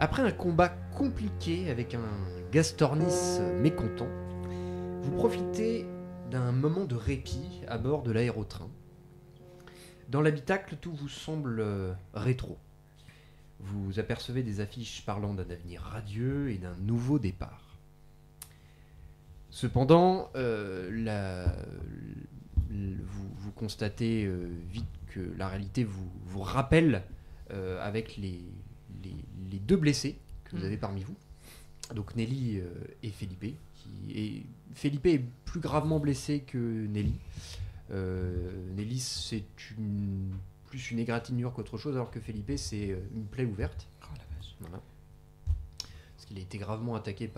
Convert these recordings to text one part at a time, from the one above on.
Après un combat compliqué avec un Gastornis mécontent, vous profitez d'un moment de répit à bord de l'aérotrain. Dans l'habitacle, tout vous semble rétro. Vous apercevez des affiches parlant d'un avenir radieux et d'un nouveau départ. Cependant, vous constatez vite que la réalité vous rappelle avec les deux blessés que vous avez parmi vous. Donc Nelly et Felipe. Felipe est plus gravement blessé que Nelly. Nelly, c'est plus une égratignure qu'autre chose, alors que Felipe, c'est une plaie ouverte. Oh la vache. Voilà. Parce qu'il a été gravement attaqué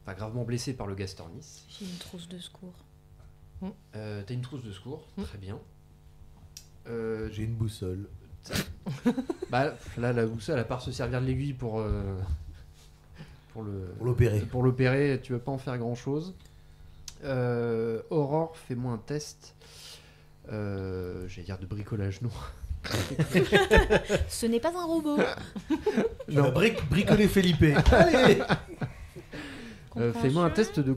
gravement blessé par le Gastornis. J'ai une trousse de secours. T'as une trousse de secours, très bien. J'ai une boussole. Là, la boussole, à part se servir de l'aiguille pour l'opérer. Pour l'opérer, tu vas pas en faire grand chose. Aurore, fais-moi un test. J'allais dire de bricolage, non. Ce n'est pas un robot. Tu vas bricoler Felipe. Allez. Fais-moi un test de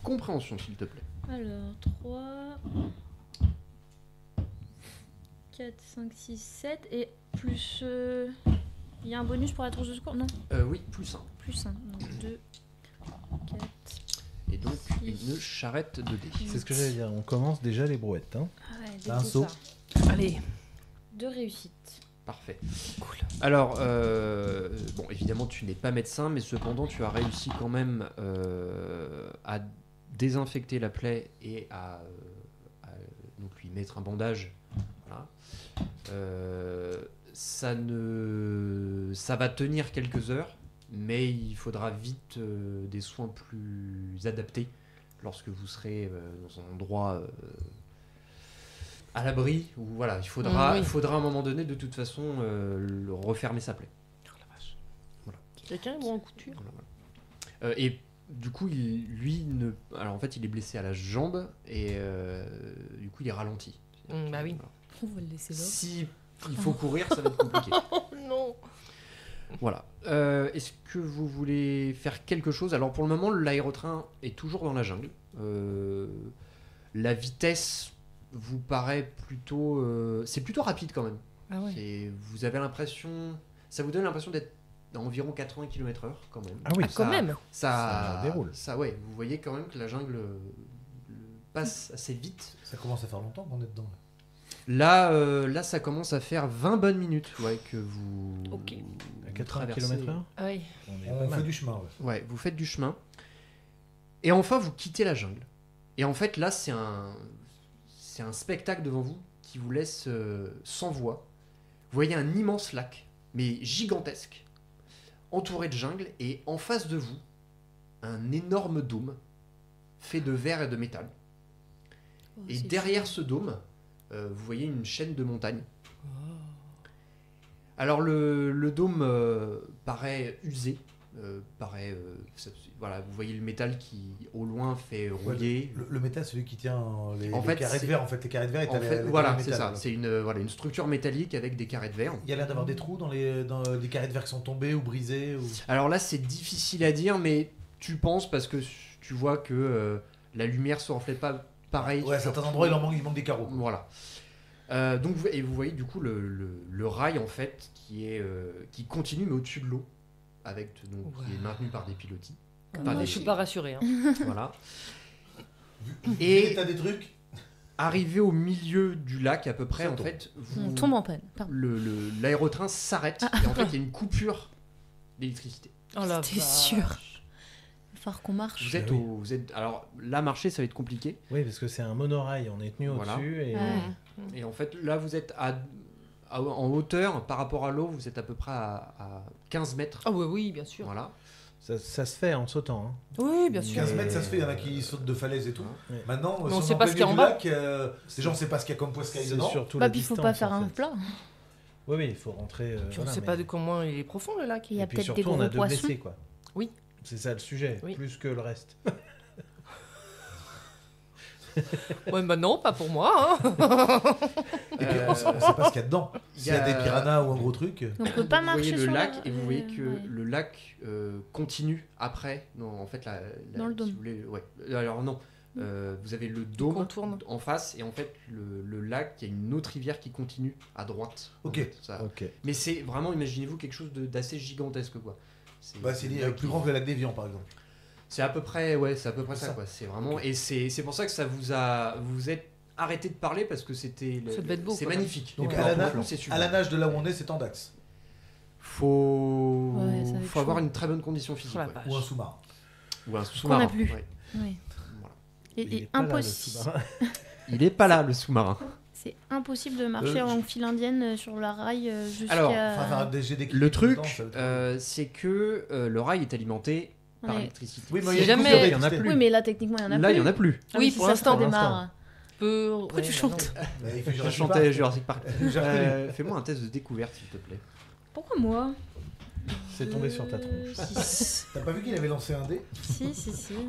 compréhension, s'il te plaît. Alors, 3, 4, 5, 6, 7 et plus... Il y a un bonus pour la trousse de secours, non? Oui, plus 1. Plus 1, donc 2, 4... Et donc, une charrette de dés. C'est ce que j'allais dire, on commence déjà les brouettes. Hein. Ah ouais, Un saut. Allez. 2 réussites. Parfait. Cool. Alors, bon, évidemment, tu n'es pas médecin, mais cependant, tu as réussi quand même à désinfecter la plaie et à donc lui mettre un bandage. Voilà. Ça va tenir quelques heures, mais il faudra vite des soins plus adaptés lorsque vous serez dans un endroit à l'abri, où voilà, il faudra à un moment donné de toute façon refermer sa plaie. Oh la vache. Voilà. Quelqu'un est bon en couture. Voilà. Et du coup, alors en fait, il est blessé à la jambe et du coup, il est ralenti. Bah oui. Voilà. On va le laisser là. Si il faut courir, ça va être compliqué. Oh non. Voilà. Est-ce que vous voulez faire quelque chose? Alors pour le moment, l'aérotrain est toujours dans la jungle. La vitesse vous paraît plutôt... c'est plutôt rapide quand même. Ah ouais. Vous avez l'impression... Ça vous donne l'impression d'être à environ 80 km/h quand même. Ah oui, Quand même. Ça déroule. Ça, ouais. Vous voyez quand même que la jungle passe assez vite. Ça commence à faire longtemps qu'on est dedans. Là, ça commence à faire 20 bonnes minutes que vous... Ok. À 80 traversez. km/h Ah oui. On fait du chemin. Ouais. Ouais, vous faites du chemin. Et enfin, vous quittez la jungle. Et en fait, là, c'est un spectacle devant vous qui vous laisse sans voix. Vous voyez un immense lac, mais gigantesque, entouré de jungle, et en face de vous, un énorme dôme fait de verre et de métal. Et derrière ce dôme, vous voyez une chaîne de montagnes. Alors le dôme paraît usé, voilà, vous voyez le métal qui au loin fait rouiller. Le métal, celui qui tient les fait, carrés de verre. En fait, les carrés de verre. Voilà, c'est ça. C'est une structure métallique avec des carrés de verre. Il y a l'air d'avoir des trous dans les carrés de verre qui sont tombés ou brisés. Alors là, c'est difficile à dire, mais tu penses parce que tu vois que la lumière se reflète pas pareil. Ouais, à certains endroits, il manque des carreaux. Voilà. Donc vous voyez du coup le rail en fait qui continue mais au-dessus de l'eau avec qui est maintenu par des pilotis. Moi, je suis pas rassurée. Hein. Voilà. Et t'as des trucs. Arrivé au milieu du lac à peu près, Ça en tombe. fait, On tombe en panne. Pardon. l'aérotrain s'arrête et en fait il y a une coupure d'électricité. Oh la C'était vache. sûr. Il va falloir qu'on marche. Vous êtes alors là marcher ça va être compliqué. Oui, parce que c'est un monorail, on est tenu Voilà. au-dessus. Et... Ouais. Et en fait, là, vous êtes en hauteur par rapport à l'eau, vous êtes à peu près à 15 mètres. Ah oui, bien sûr. Voilà. Ça se fait en sautant. Hein. Oui, bien sûr. 15 mètres, ça se fait, il y en a qui sautent de falaise et tout. Ouais. Maintenant, Mais si on est sait en pas plein ce qu'il y a milieu en du lac, les gens ne savent pas ce qu'il y a comme poiscaille C'est dedans. surtout Bah, la puis il faut distance, pas faire en un fait. plat. Oui, il faut rentrer. Puis on sait pas de comment il est profond le lac. Il y a Et puis peut-être des surtout, on gros a deux poissons. blessés, quoi. Oui. C'est ça le sujet, Oui. plus que le reste. Ouais, bah non, pas pour moi. Hein. Et puis, on sait pas ce qu'il y a dedans. S'il y a il y des a- piranhas ou un gros truc. On peut pas vous marcher voyez le sur lac la- et vous voyez que ouais. le lac continue après. Non, en fait, Dans le dôme. si vous voulez, ouais. Alors non, vous avez le dôme contourne. en face et en fait le lac, il y a une autre rivière qui continue à droite. en Ok. fait, ça. Ok. Mais c'est vraiment, imaginez-vous quelque chose d'assez gigantesque quoi. Bah, c'est le lié, lac plus qui- grand que le lac d'Évian, par exemple. C'est à peu près, ouais, c'est à peu près ça Ça. quoi. C'est vraiment et c'est pour ça que ça vous vous êtes arrêté de parler parce que c'était Ça devait être beau, c'est quand même. magnifique. Donc, Et à la alors, nage- pour le coup, c'est À sublime. la nage de là où on est, c'est en Dax. Faut, Ouais, ça va être faut avoir chaud. une très bonne condition physique. Oh la ouais. vache. Ou un sous-marin. Ou un qu'on sous-marin. n'a plus. ouais. Ouais. Voilà. Il Et est pas là, le impossible. sous-marin. Il est pas là le sous-marin. C'est impossible de marcher en file indienne sur la rail jusqu'à. Alors, Enfin, faire des jets d'équilibre Le tout le truc, temps, ça va être- c'est que le rail est alimenté par Ouais. l'électricité. Oui, mais Si il y a jamais- une coupe de il y en a d'électricité. Oui, mais là, techniquement, il y en a Là, plus. il y en a plus. Ah Oui, si pour ça l'instant, se redémarre. Pourquoi tu chantes Bah, il fait Je Jurassic chantais Park. Jurassic Park. J'ai reconnu. Fais-moi un test de découverte, s'il te plaît. Pourquoi moi C'est tombé sur ta tronche. Si, T'as pas vu qu'il avait lancé un dé si.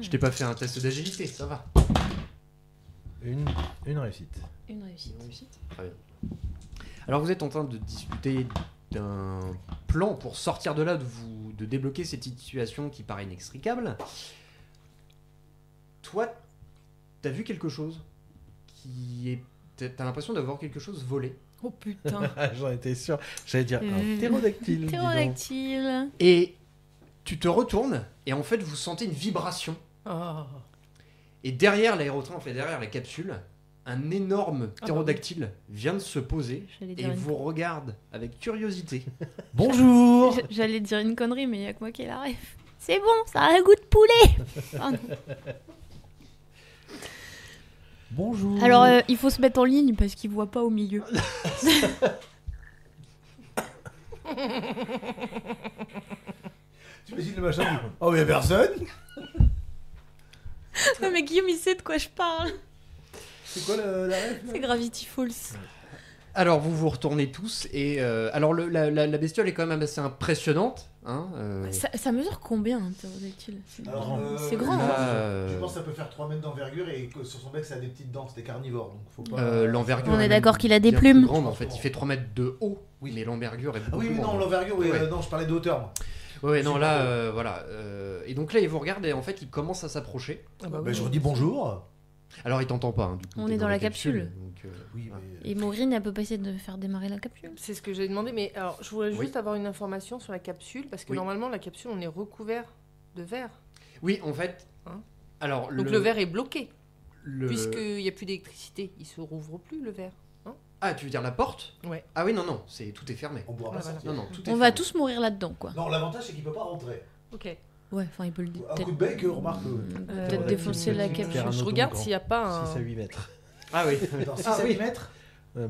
Je t'ai pas fait un test d'agilité, ça va. Une réussite. Une réussite. Très bien. Alors vous êtes en train de discuter d'un plan pour sortir de là, de débloquer cette situation qui paraît inextricable. Toi, t'as vu quelque chose qui est... T'as l'impression d'avoir quelque chose volé. Oh putain. J'en étais sûr. J'allais dire un Euh, ptérodactyle. dis donc. Ptérodactyle. Et tu te retournes, et en fait vous sentez une vibration. Oh. Et derrière l'aérotrain, en fait derrière la capsule, un énorme ptérodactyle vient de se poser J'allais et dire, une... vous regarde avec curiosité. Bonjour. J'allais dire une connerie, mais il y a que moi qui ai la ref. C'est bon, ça a un goût de poulet. Pardon. Bonjour. Alors, il faut se mettre en ligne parce qu'il voit pas au milieu. Tu imagines le machin du coup. Oh, mais y'a personne. Non, mais Guillaume, il sait de quoi je parle. C'est quoi la ref là C'est Gravity Falls. Alors vous vous retournez tous et alors la bestiole est quand même assez impressionnante. Hein, Ça mesure combien un ptérodactyle? Alors, C'est grand, là, hein. Je pense que ça peut faire 3 mètres d'envergure et que sur son bec ça a des petites dents, c'est des carnivores donc faut pas. l'envergure. On est est d'accord même qu'il a des bien plumes. plus grande en fait. Il fait 3 mètres de haut, Oui. mais l'envergure est beaucoup Ah oui, plus oui, non, grande. l'envergure, oui, Ouais. non, je parlais de hauteur moi. Ouais, non, C'est là, pas voilà. Et donc là, il vous regarde et en fait, il commence à s'approcher. Ah bah Bah, oui. je redis bonjour. Alors, il t'entend pas. Hein, du coup, On t'es est dans la donc, Oui, Ah. mais. Et Maureen, elle peut pas essayer de faire démarrer la capsule? C'est ce que j'ai demandé, mais alors je voulais Oui. juste avoir une information sur la capsule, parce que Oui. normalement la capsule on est recouvert de verre. Oui, en fait. Hein Alors, Donc le verre est bloqué, le- puisqu'il n'y a plus d'électricité. Il se rouvre plus le verre. Ah, tu veux dire la porte? Ouais. Ah oui, non, non, tout est fermé. On pourra Ah, pas voilà. sortir. Non, non, tout est On va fermé. tous mourir là-dedans, quoi. Non, l'avantage c'est qu'il peut pas rentrer. Ok. Ouais, enfin, il peut le dire. Un coup de bec, remarque. Peut-être défoncer la capsule. Pteranodon Je regarde grand. s'il n'y a pas un. 6 à 8 mètres. Ah oui. Dans 6 Ah, à oui. 8 mètres.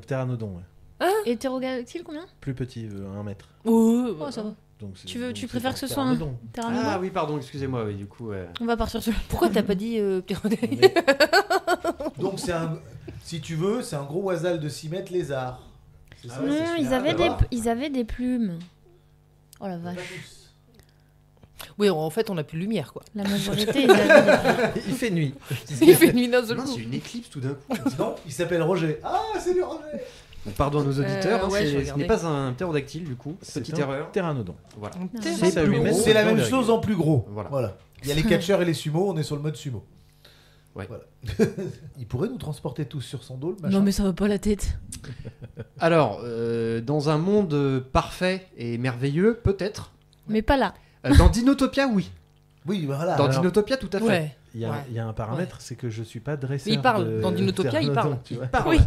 Pteranodon, ouais. Hétérodactyle, combien? Plus petit, 1 mètre. Oh, Oh, ça va. Donc, Tu donc préfères c'est que ce un soit un- pteranodon. Pteranodon. Ah oui, pardon, excusez-moi. Oui, du coup, On va partir sur. Pourquoi t'as pas dit ptérodactyle Mais Donc c'est un. Si tu veux, c'est un gros oisal de 6 mètres lézard. C'est ça, Non, c'est celui-là. Ah, bah, ils avaient des plumes. Oh la Pas vache. tous. Oui, en fait on n'a plus de lumière quoi. La majorité, ils avaient des... il fait nuit. Il fait nuit d'un seul mince, coup. c'est une éclipse tout d'un coup. Non, il s'appelle Roger. Ah, c'est lui Roger. Donc, pardon à nos auditeurs, hein, ouais, je ce regardais. n'est pas un ptérodactyle du coup. C'est Petite un erreur. Pteranodon. Voilà. Un C'est C'est ptérodactyle. plus gros. C'est la même d'envergure. chose en plus gros. Voilà. Il y a les catcheurs et les sumo, on est sur le mode sumo. Ouais. Voilà. Il pourrait nous transporter tous sur son dos, le machin. Non, mais ça va pas la tête. Alors, dans un monde parfait et merveilleux, peut-être. Mais pas là. Dans Dinotopia, oui. Oui, voilà. Dans alors- Dinotopia, tout à fait. Ouais. Il y a, Ouais. il y a un paramètre, c'est que je suis pas dresseur. Mais il parle. de Dans Dinotopia, il pteranodon, parle. tu vois. Parle. Oui.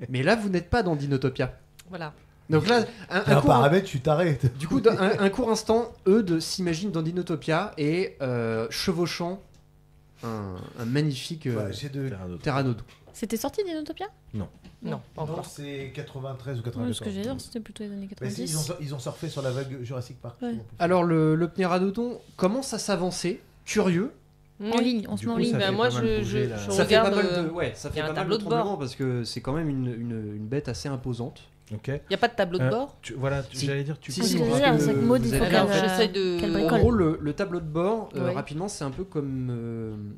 Mais là, vous n'êtes pas dans Dinotopia. Voilà. Donc là, Il y a un court, paramètre, tu t'arrêtes. du coup, un court instant, eux s'imaginent dans Dinotopia et chevauchant un magnifique Ouais, j'ai de... Pteranodon. pteranodon. C'était sorti d'Inotopia? Non, pas Non, encore. c'est 93 ou Ouais, 94. ce que j'ai dit, c'était plutôt les années Mais si, 90. ils ont surfé sur la vague Jurassic Park. Ouais. Alors, le pteranodon commence à s'avancer, curieux. En ligne, on se Du met en coup, ligne. ça Ben fait moi, pas mal je bouger, là. je Ça fait pas regarde. mal de, ouais, ça il y fait a un pas mal tableau de de bord. tremblements parce que c'est quand même une bête assez imposante. Ok. Il n'y a pas de tableau de bord. Voilà, Si. j'allais dire, tu Si, peux si, nous parce rappeler que c'est que le- Maud, vous il faut avez- qu'elle Alors, j'essaie de. qu'elle En bricole. gros, le tableau de bord, Ouais. rapidement, c'est un peu comme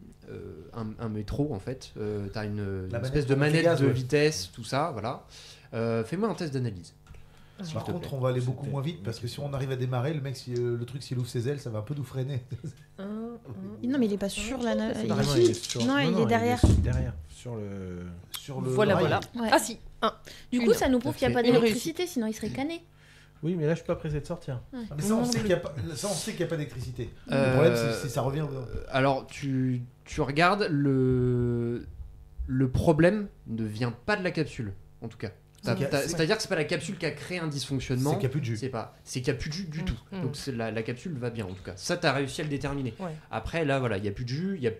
un métro en fait. T'as une La espèce manette de pour monter manette gaz, de ouais. vitesse, tout ça, voilà. Fais-moi un test d'analyse. s'il Par te contre, plaît. on va aller beaucoup C'était- moins vite parce que si on arrive à démarrer, le mec, le truc, s'il ouvre ses ailes, ça va un peu nous freiner. Non, mais il est pas sur la. Il est Carrément, ici. il est sur- Non, il est derrière. derrière, sur le. Sur le Voilà, rail. voilà. Ouais. Ah si, un. Du Une. coup, ça nous prouve qu'il n'y a pas Une d'électricité, sinon il serait cané. Oui, mais là, je suis pas pressé de sortir. Ah, mais ça, on Non, sait non qu'il y a pas, ça, on sait qu'il y a pas d'électricité. Euh, Le problème, c'est si ça revient. Alors, tu regardes, le problème ne vient pas de la capsule, en tout cas. C'est-à-dire que c'est pas la capsule qui a créé un dysfonctionnement. C'est qu'il n'y a plus de jus. C'est qu'il n'y a plus de jus du tout. Mm. Donc la capsule va bien, en tout cas. Ça, tu as réussi à le déterminer. Ouais. Après, là, voilà, il n'y a plus de jus, il n'y a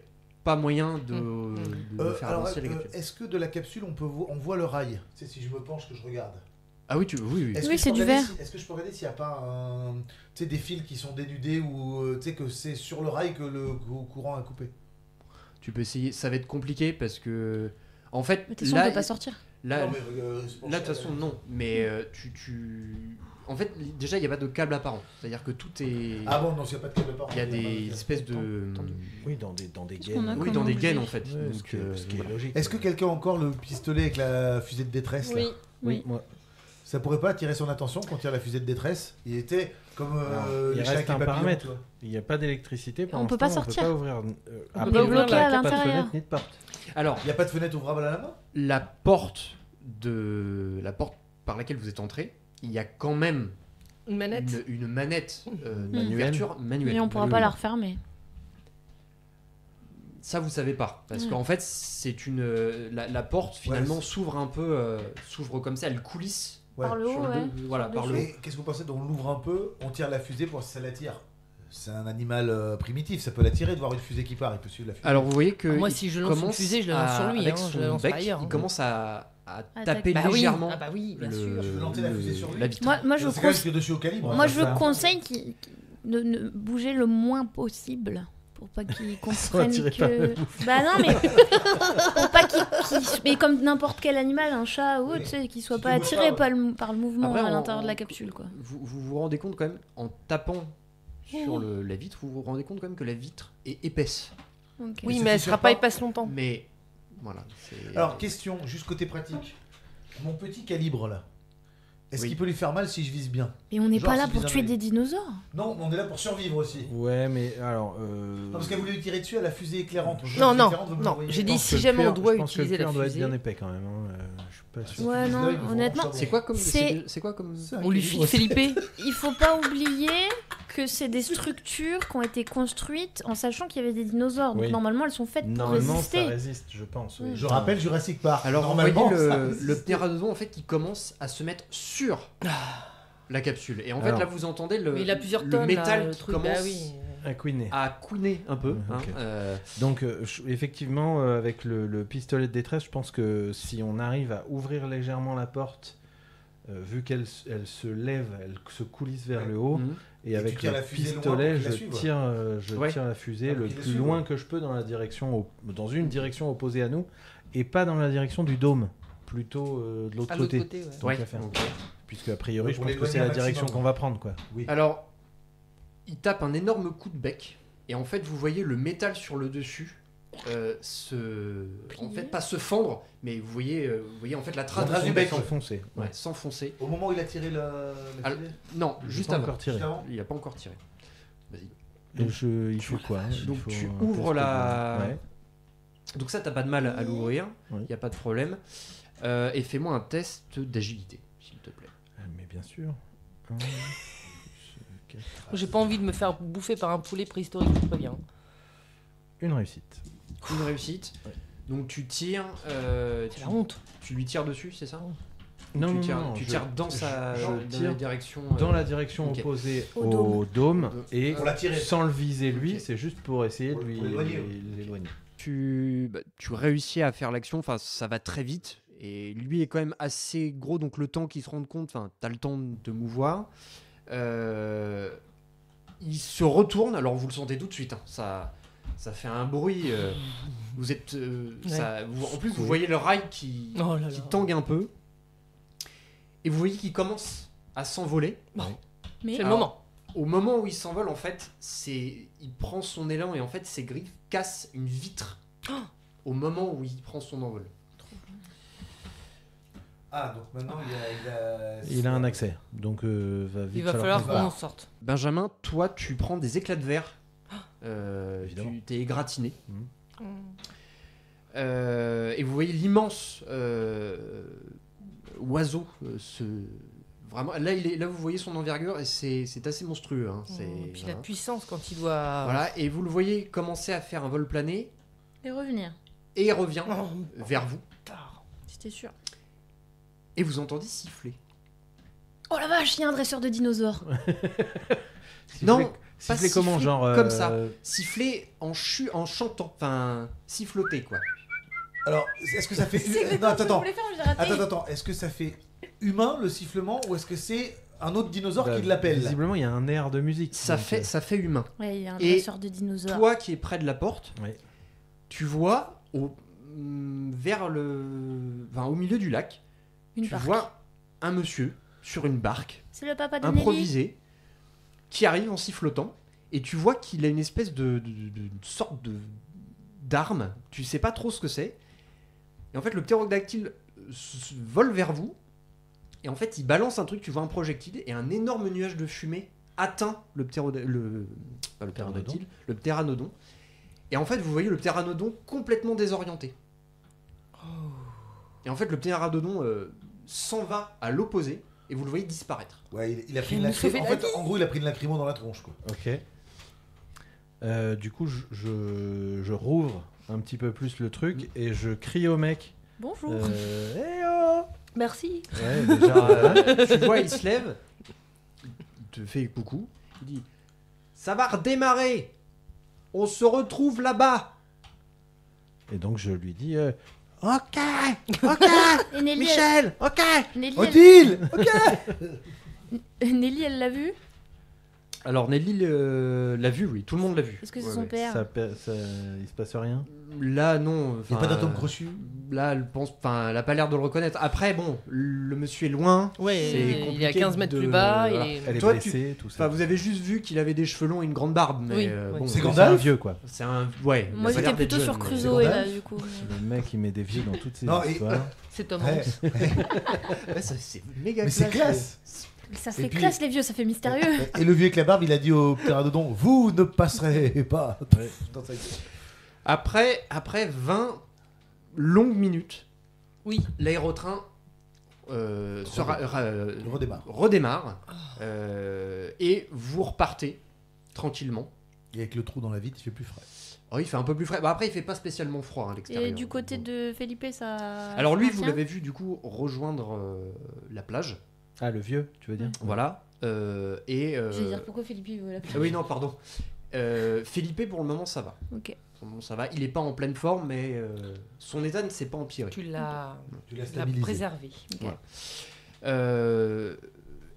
pas moyen de faire Alors, avancer la capsule. est-ce que de la capsule, on voit le rail? C'est si je me penche que je regarde. Ah oui, oui. Est-ce Oui, que je c'est peux du regarder verre. Est-ce que je peux regarder s'il n'y a pas des fils qui sont dénudés ou que c'est sur le rail que le courant a coupé? Tu peux essayer. Ça va être compliqué parce que. En fait, Mais de toute façon, on là, peut pas sortir. là, Non, mais, c'est pour là, de ça, toute façon, non. Mais En fait, déjà, il n'y a pas de câble apparent. C'est-à-dire que tout est. Ah bon, non, s'il n'y a pas de câble par Il y a contre, des espèces de. Oui, dans des Qu'est-ce qu'on a gaines. Oui, comme dans des objet gaines en fait. Ouais, Donc, ce qui est logique. Est-ce que quelqu'un a encore le pistolet avec la fusée de détresse là Oui. Oui, moi. Ça pourrait pas attirer son attention quand il y a la fusée de détresse? Il était comme Alors, il les reste chiens qui un papillons, paramètre. tu vois. Il n'y a pas d'électricité. pour On peut l'instant, pas sortir. On peut pas ouvrir. On à peut part bloquer ouvrir à pas de l'intérieur. fenêtre ni de porte. Alors, Il n'y a pas de fenêtre ouvrable à la main? la porte par laquelle vous êtes entré, il y a quand même Une manette. une manette Manuelle. d'ouverture manuelle. Mais on pourra Oui, pas oui. la refermer. Ça, vous savez pas. Parce Ouais. qu'en fait, c'est une. La porte, finalement, Ouais, s'ouvre un peu. S'ouvre comme ça, elle coulisse. Ouais. Par le haut, sur ouais. Voilà, Sur par le haut. Et qu'est-ce que vous pensez? On l'ouvre un peu, on tire la fusée pour voir si ça l'attire. C'est un animal primitif, ça peut l'attirer de voir une fusée qui part, il peut suivre la fusée. Alors, vous voyez que. Moi, il si je lance une commence fusée, je la lance sur lui, avec hein, je son la lance pas bec, ailleurs, il hein. commence à Attaquer. taper Bah oui. légèrement Ah bah oui, bien le- sûr. Tu veux lancer la fusée sur lui la vitre. Moi, je c'est quand même conse- que dessus au calibre. Moi, hein, je ça. conseille de bouger le moins possible pour pas qu'ils comprennent attiré par le que. Bah non, mais pour pas mais comme n'importe quel animal, un chat ou autre, Oui. tu sais, qu'ils soient Si pas tu bouges attirés pas, par le mouvement Après, à en- l'intérieur de la capsule, quoi. Vous rendez compte quand même, en tapant sur la vitre, vous vous rendez compte quand même que la vitre est épaisse. Ok. Oui, se mais elle fissure sera pas. pas épaisse longtemps. Mais voilà. c'est- Alors, question, juste côté pratique. Mon petit calibre là, est-ce Oui. qu'il peut lui faire mal si je vise bien? Mais on n'est Genre, pas là si pour vous tuer avez- des dinosaures. Non, on est là pour survivre aussi. Ouais, mais alors. Non, parce qu'elle voulait lui tirer dessus à la fusée éclairante. Non, non, Éclairante veut me non, l'envoyer. j'ai Je dit pense si que le jamais on cuir- doit je pense que le utiliser la cuir doit être fusée. bien épais quand même. Je suis pas sûr. Ouais, non, honnêtement, C'est quoi comme. C'est- C'est quoi comme. C'est un On lui calibre file Felipe. Il faut pas oublier que c'est des structures qui ont été construites en sachant qu'il y avait des dinosaures. Donc Oui. normalement, elles sont faites pour Normalement, résister. ça résiste, je pense. oui. Je rappelle Jurassic Park. Alors, vous normalement, voyez ça le résiste. ptéranodon en fait qui commence à se mettre sur la capsule. Et en fait, Alors. là, vous entendez le, Mais il a plusieurs le tonnes, métal là, le qui truc. commence Bah oui. Un couinet. à couiner un peu. Ouais, ok. hein. Donc, effectivement, avec le pistolet de détresse, je pense que si on arrive à ouvrir légèrement la porte, vu qu'elle se lève, elle se coulisse vers le haut, Mhm. et tu avec tires le la fusée loin pistolet, pour qu'il la je suive. Ouais. tire la fusée Ah, le qu'il la plus suive, loin ouais. que je peux dans une direction opposée à nous, et pas dans la direction du dôme, plutôt de l'autre À l'autre côté. côté, ouais. Tant Ouais, qu'à faire. ok. Puisque a priori, Ouais, je pour pense que l'éloigner c'est un la direction maximum. qu'on va prendre, quoi. Oui. Alors, il tape un énorme coup de bec. Et en fait, vous voyez le métal sur le dessus en fait, pas se fendre, mais vous voyez en fait la trace La trace de du son bec, bec S'enfoncer. ouais, s'enfoncer. Au moment où il a tiré la Alors, fusée. Non, J'ai juste pas avant. encore tiré. Juste avant. Il a pas encore tiré. Vas-y. Et il faut quoi Il donc faut tu un ouvres test la- de- Ouais. Donc ça, t'as pas de mal à l'ouvrir. Il Oui. n'y a pas de problème. Et fais-moi un test d'agilité, s'il te plaît. Mais bien sûr. 1, plus 4. J'ai pas envie de me faire bouffer par un poulet préhistorique, je préviens. Une réussite. Une réussite. Ouais. Donc tu tires. C'est la honte. Tu lui tires dessus, c'est ça Non, tu non, tires, non, tu je- tires dans je dans tire la direction. dans la direction ok. opposée Au au dôme et Pour l'attirer. sans le viser lui, Ok. c'est juste pour essayer de Pour lui l'éloigner. l'éloigner. Tu réussis à faire l'action, enfin ça va très vite. Et lui est quand même assez gros, donc le temps qu'il se rende compte, enfin t'as le temps de te mouvoir. Il se retourne, alors vous le sentez tout de suite, hein, ça fait un bruit. Vous êtes, en plus vous Oui. voyez le rail qui Oh là là. tangue un peu. Et vous voyez qu'il commence à s'envoler. Mais C'est le Alors, moment. Au moment où il s'envole, en fait, il prend son élan et en fait, ses griffes cassent une vitre. Au moment où il prend son envol. Ah, donc maintenant Il a un accès, donc va vite Il va falloir qu'on qu'on en sorte. Benjamin, toi, tu prends des éclats de verre. Évidemment. Tu t'es égratigné. Mm. Et vous voyez l'immense oiseau vraiment là vous voyez son envergure et c'est assez monstrueux hein. Et puis la Voilà. puissance quand il doit. Voilà, et vous le voyez commencer à faire un vol plané Et revenir. et il revient Oh, vers vous C'était sûr. et vous entendez siffler. Oh la vache, il y a un dresseur de dinosaures. Non, pas siffler comment, siffler genre comme ça. Siffler en chantant, enfin siffloter quoi. Alors, est-ce que ça fait. C'est Non, attends. voulais faire, mais j'ai raté. Attends. Est-ce que ça fait humain le sifflement ou est-ce que c'est un autre dinosaure qui l'appelle? Visiblement, il y a un air de musique. Ça donc, fait humain. Ouais, il y a un Et dresseur de dinosaures. Toi qui es près de la porte, Ouais. tu vois au milieu du lac, Une tu barque. vois un monsieur sur une barque C'est le papa de Nelly. improvisée qui arrive en sifflotant et tu vois qu'il a une espèce de sorte d'arme, tu sais pas trop ce que c'est. Et en fait le ptérodactyle vole vers vous et en fait il balance un truc, tu vois un projectile et un énorme nuage de fumée atteint le ptéranodon. Et en fait vous voyez le ptéranodon complètement désorienté. Et en fait le ptéranodon s'en va à l'opposé et vous le voyez disparaître. Ouais, il a pris Il une nous sauvait lacrymo. En la fait, en gros, il a pris une lacrymo dans la tronche, quoi. Ok. Du coup, je rouvre un petit peu plus le truc et je crie au mec. Bonjour. Eh oh Merci. Ouais, déjà. Tu vois, il se lève, il te fait coucou, il dit ça va redémarrer, on se retrouve là-bas. Et donc je lui dis Ok, Et Nelly, Michel, ok. Nelly, Odile Nelly, elle l'a vu. Alors Nelly l'a vu, oui, tout le monde l'a vu. Est-ce que c'est Ouais, son ouais. père il se passe rien. Là, non. Il n'y a pas d'atome crochu. Là, elle a pas l'air de le reconnaître. Après, bon, le monsieur est loin. Ouais, C'est il est à compliqué 15 mètres de- plus bas. voilà. Et... Elle est Toi, blessée, tout ça. Enfin, vous avez juste vu qu'il avait des cheveux longs et une grande barbe, mais Oui, bon, oui. C'est C'est Gandalf un vieux quoi. c'est un, ouais. il a Moi, pas j'étais l'air d'être plutôt jeune, sur mais- Crusoe, là, Gandalf du coup. Le mec il met des vieux dans toutes ses Non, et- histoires. C'est Tom Ouais. Hanks. Ouais, c'est méga Mais c'est classe. classe. Ça Et fait puis- classe, les vieux, ça fait mystérieux. Et le vieux avec la barbe, il a dit au ptéranodon, vous ne passerez pas. Ouais. Dans sa gueule. Après 20 longues minutes, Oui. l'aérotrain redémarre et vous repartez tranquillement. Et avec le trou dans la vitre, il fait plus frais. Oh, il fait un peu plus frais. Bah, après, il fait pas spécialement froid à l'extérieur. Et du côté de Felipe, ça. Alors lui, ça vous maintient l'avez vu du coup rejoindre la plage. Ah le vieux, tu veux dire? Voilà. Je vais dire pourquoi Felipe il veut la Ah oui, non, pardon. Felipe, pour le moment, ça va. Ok. Pour le moment, ça va. Il est pas en pleine forme, mais son état ne s'est pas empiré. Tu l'as Tu l'as l'as stabilisé. préservé. Voilà.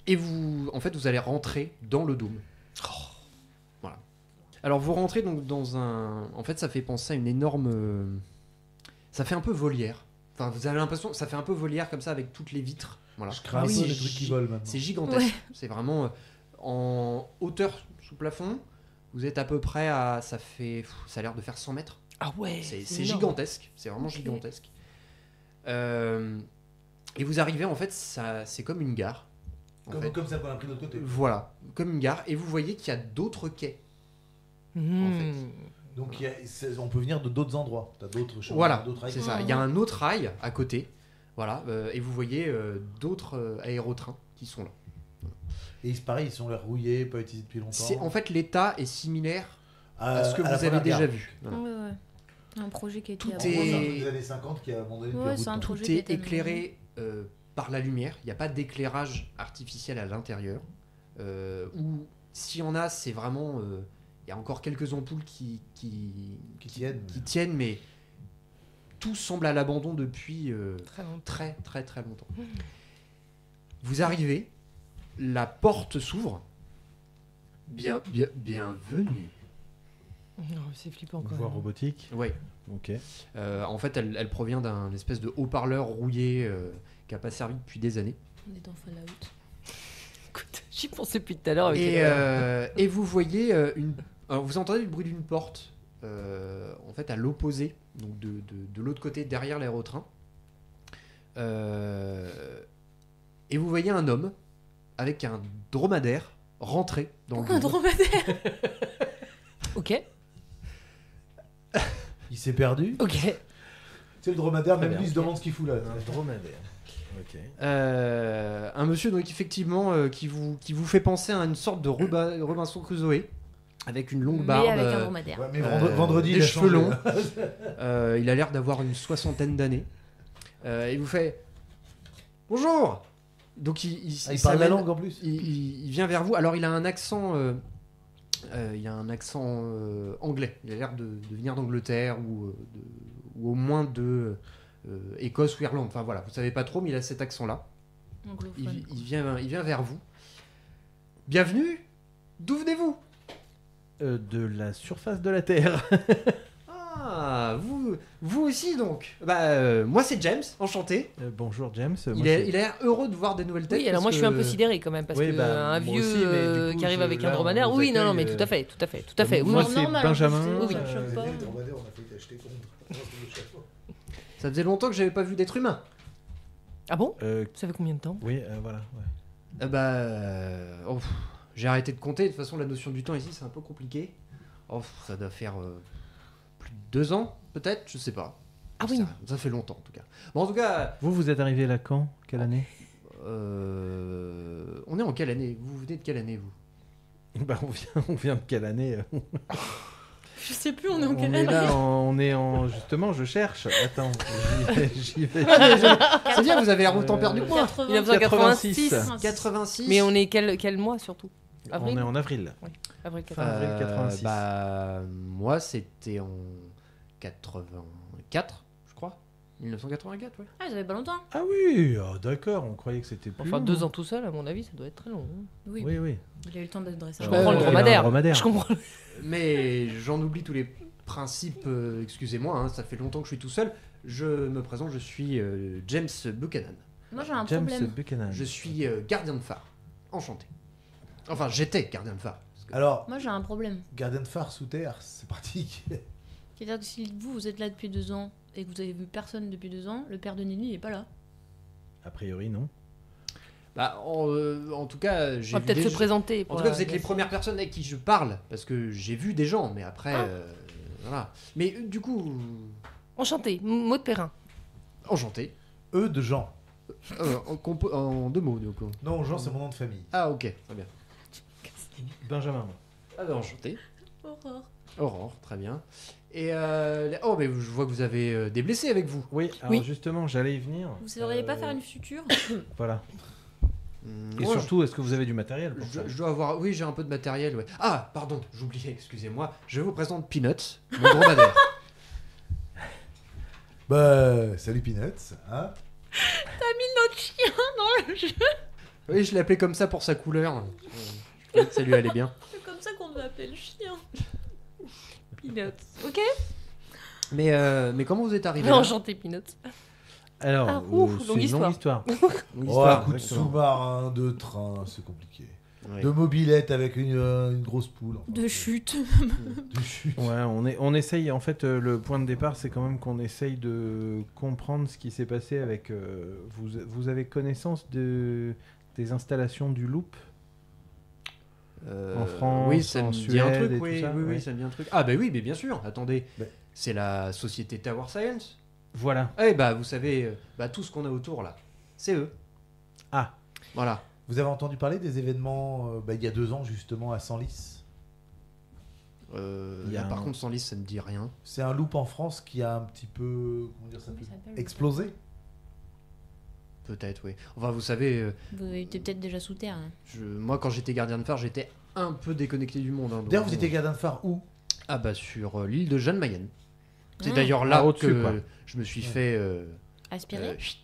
Et vous, en fait, vous allez rentrer dans le dôme. Voilà. Alors, vous rentrez donc dans un. En fait, ça fait penser à une énorme. Ça fait un peu volière. Enfin, vous avez l'impression que ça fait un peu volière comme ça avec toutes les vitres. Voilà. Je crains un Oui, peu c'est les trucs qui volent maintenant. C'est gigantesque. Ouais. C'est vraiment en hauteur sous plafond. Vous êtes à peu près à. Ça a l'air de faire 100 mètres. Ah ouais. C'est énorme. gigantesque. C'est vraiment Ok. gigantesque. Et vous arrivez, en fait, c'est comme une gare. En fait. Comme ça qu'on a pris de l'autre côté. Voilà, comme une gare. Et vous voyez qu'il y a d'autres quais. Mmh. Donc on peut venir de d'autres endroits. T'as d'autres chemins, Voilà, d'autres rails. c'est ça. Il y a un autre rail à côté. Voilà, et vous voyez d'autres aérotrains qui sont là. Et pareil, ils sont l'air rouillés, pas utilisés depuis longtemps. En fait, l'état est similaire à ce que la vous avez première déjà gare. vu. Voilà. Ouais, ouais. Un projet qui a été Tout En abandonné. gros, c'est un est- truc des années 50 qui a abandonné depuis Ouais, un bout de c'est un temps. projet Tout qui a est été éclairé par la lumière. Il n'y a pas d'éclairage artificiel à l'intérieur. Ou s'il y en a, c'est vraiment. Il y a encore quelques ampoules qui tiennent, mais tout semble à l'abandon depuis Très longtemps. très très très longtemps. Vous arrivez, la porte s'ouvre. Bienvenue. Non, c'est flippant quand Voix même. robotique. Ouais. Ok. En fait, elle provient d'un espèce de haut-parleur rouillé qui n'a pas servi depuis des années. On est dans Fallout. J'y pensais depuis tout à l'heure. Avec Et vous voyez alors, vous entendez le bruit d'une porte, en fait à l'opposé, donc de l'autre côté, derrière l'aérotrain. Et vous voyez un homme avec un dromadaire rentrer dans Pourquoi un le bureau. dromadaire? Ok. Il s'est perdu. Ok. Tu sais, le dromadaire, Très même bien, lui, il se ok. demande ce qu'il fout là. Un dromadaire. Ok. Un monsieur donc effectivement qui vous fait penser à une sorte de Robinson Crusoe avec une longue barbe. Mais avec un dromadaire. Ouais, mais vendredi, des il a cheveux changé. longs. Il a l'air d'avoir une 60aine d'années. Il vous fait bonjour. Donc il Ah, il parle la s'amène- langue en plus. il vient vers vous. Alors il a un accent, anglais. Il a l'air de venir d'Angleterre ou au moins de Écosse ou Irlande. Enfin voilà, vous savez pas trop, mais il a cet accent-là. Anglophone. Il vient vers vous. Bienvenue. D'où venez-vous? De la surface de la Terre. Ah, vous aussi donc. Moi c'est James, enchanté. Bonjour James. Moi, Il a l'air heureux de voir des nouvelles têtes. Oui, alors moi je suis un peu sidéré quand même parce Oui, que bah, un moi vieux aussi, mais du coup, qui arrive avec un là, on dromadaire. vous Oui, non, accueille, mais tout à fait. Oui, moi oui. c'est normal, Benjamin. en Oui. plus, ça choque pas. Le dromadaire, on a failli t'acheter contre. Ça faisait longtemps que j'avais pas vu d'être humain. Ah bon? Euh, Ça fait combien de temps? oui, voilà. Ouais. J'ai arrêté de compter. De toute façon, la notion du temps ici, c'est un peu compliqué. Ça doit faire plus de 2 ans, peut-être, je sais pas. Ah oui. Ça fait longtemps, en tout cas. Bon, en tout cas, Vous êtes arrivé là quand? Quelle année? on est en quelle année? Vous venez de quelle année, vous? Bah, on vient de quelle année? Je sais plus, on est en quelle est année? là, on est en. Justement, je cherche. Attends, j'y vais. C'est bien, vous avez l'air autant perdu que moi. 1986. 86. Mais on est quel mois surtout? Avril? On est en avril. Avril Fin avril 86. Moi, c'était en 84, je crois. 1984, ouais. Ah, ça fait pas longtemps. Ah oui, d'accord, on croyait que c'était plus. Enfin, long. 2 ans tout seul, à mon avis, ça doit être très long. Oui, Oui. il a eu le temps d'être dressé. Je Ouais, comprends le ouais, dromadaire. Je comprends. Mais j'en oublie tous les principes, excusez-moi, hein, ça fait longtemps que je suis tout seul. Je me présente, je suis James Buchanan. Moi, j'ai un James problème. Buchanan. Je suis gardien de phare. Enchanté. Enfin, j'étais gardien de phare. Parce que- Alors, Moi, j'ai un problème. gardien de phare sous terre, c'est pratique. C'est-à-dire que si vous êtes là depuis 2 ans et que vous avez vu personne depuis 2 ans, le père de Nini, il est pas là. A priori, non. en tout cas, j'ai On va vu peut-être des se présenter. En pour tout cas, la- vous êtes les premières personnes avec qui je parle, parce que j'ai vu des gens, mais après, Ah. voilà. Mais du coup, Enchanté, Maud Perrin. enchanté. Eux de Jean. En 2 mots, donc. Non, Jean, c'est mon nom de famille. Ah, ok, très bien. Benjamin. Enchanté. Aurore. Aurore, très bien. Et mais je vois que vous avez des blessés avec vous. Oui, alors Oui. justement, j'allais y venir. Vous sauriez pas faire une suture? Voilà. Et Moi, surtout, est-ce que vous avez du matériel pour ça je dois avoir. Oui, j'ai un peu de matériel, ouais. Ah, pardon, j'oubliais, excusez-moi. Je vous présente Peanuts, mon dromadaire. Bah, salut Peanuts. Hein, Notre chien dans le jeu. Oui, je l'ai appelé comme ça pour sa couleur. Je trouvais que ça lui allait bien. C'est comme ça qu'on devait appeler le chien. Peanuts. Ok. Mais comment vous êtes arrivé là Enchanté, Peanuts. Alors, Ah, ouf, c'est longue une longue histoire. Une oh, histoire. un coup de exactement. sous-marin, de train, c'est compliqué. Ouais. De mobilette avec une grosse poule. enfin, De chute. De chute. Ouais, on essaye. En fait, le point de départ, c'est quand même qu'on essaye de comprendre ce qui s'est passé avec. Vous avez connaissance des installations du Loop en France, oui, ça en me dit un Suède truc, et tout oui, ça, oui, ouais. oui, ça me dit un truc. Ah bah oui, mais bien sûr, attendez, Mais- c'est la société Tower Science. Voilà. Eh bah vous savez, tout ce qu'on a autour là, c'est eux. Ah. Voilà. Vous avez entendu parler des événements il y a 2 ans justement à Senlis? Il y a Par un- contre, sans liste, ça me dit rien. C'est un loop en France qui a un petit peu, comment dire ça, Comment il s'appelle, explosé. Peut-être, oui. Enfin, vous savez, Vous étiez peut-être déjà sous terre. Hein. moi quand j'étais gardien de phare, j'étais un peu déconnecté du monde. Hein, donc D'ailleurs, vous bon. étiez gardien de phare où? Ah bah sur l'île de Jeanne-Mayenne. C'est Ah. d'ailleurs là au-dessus, que quoi. je me suis fait. Aspiré. chut.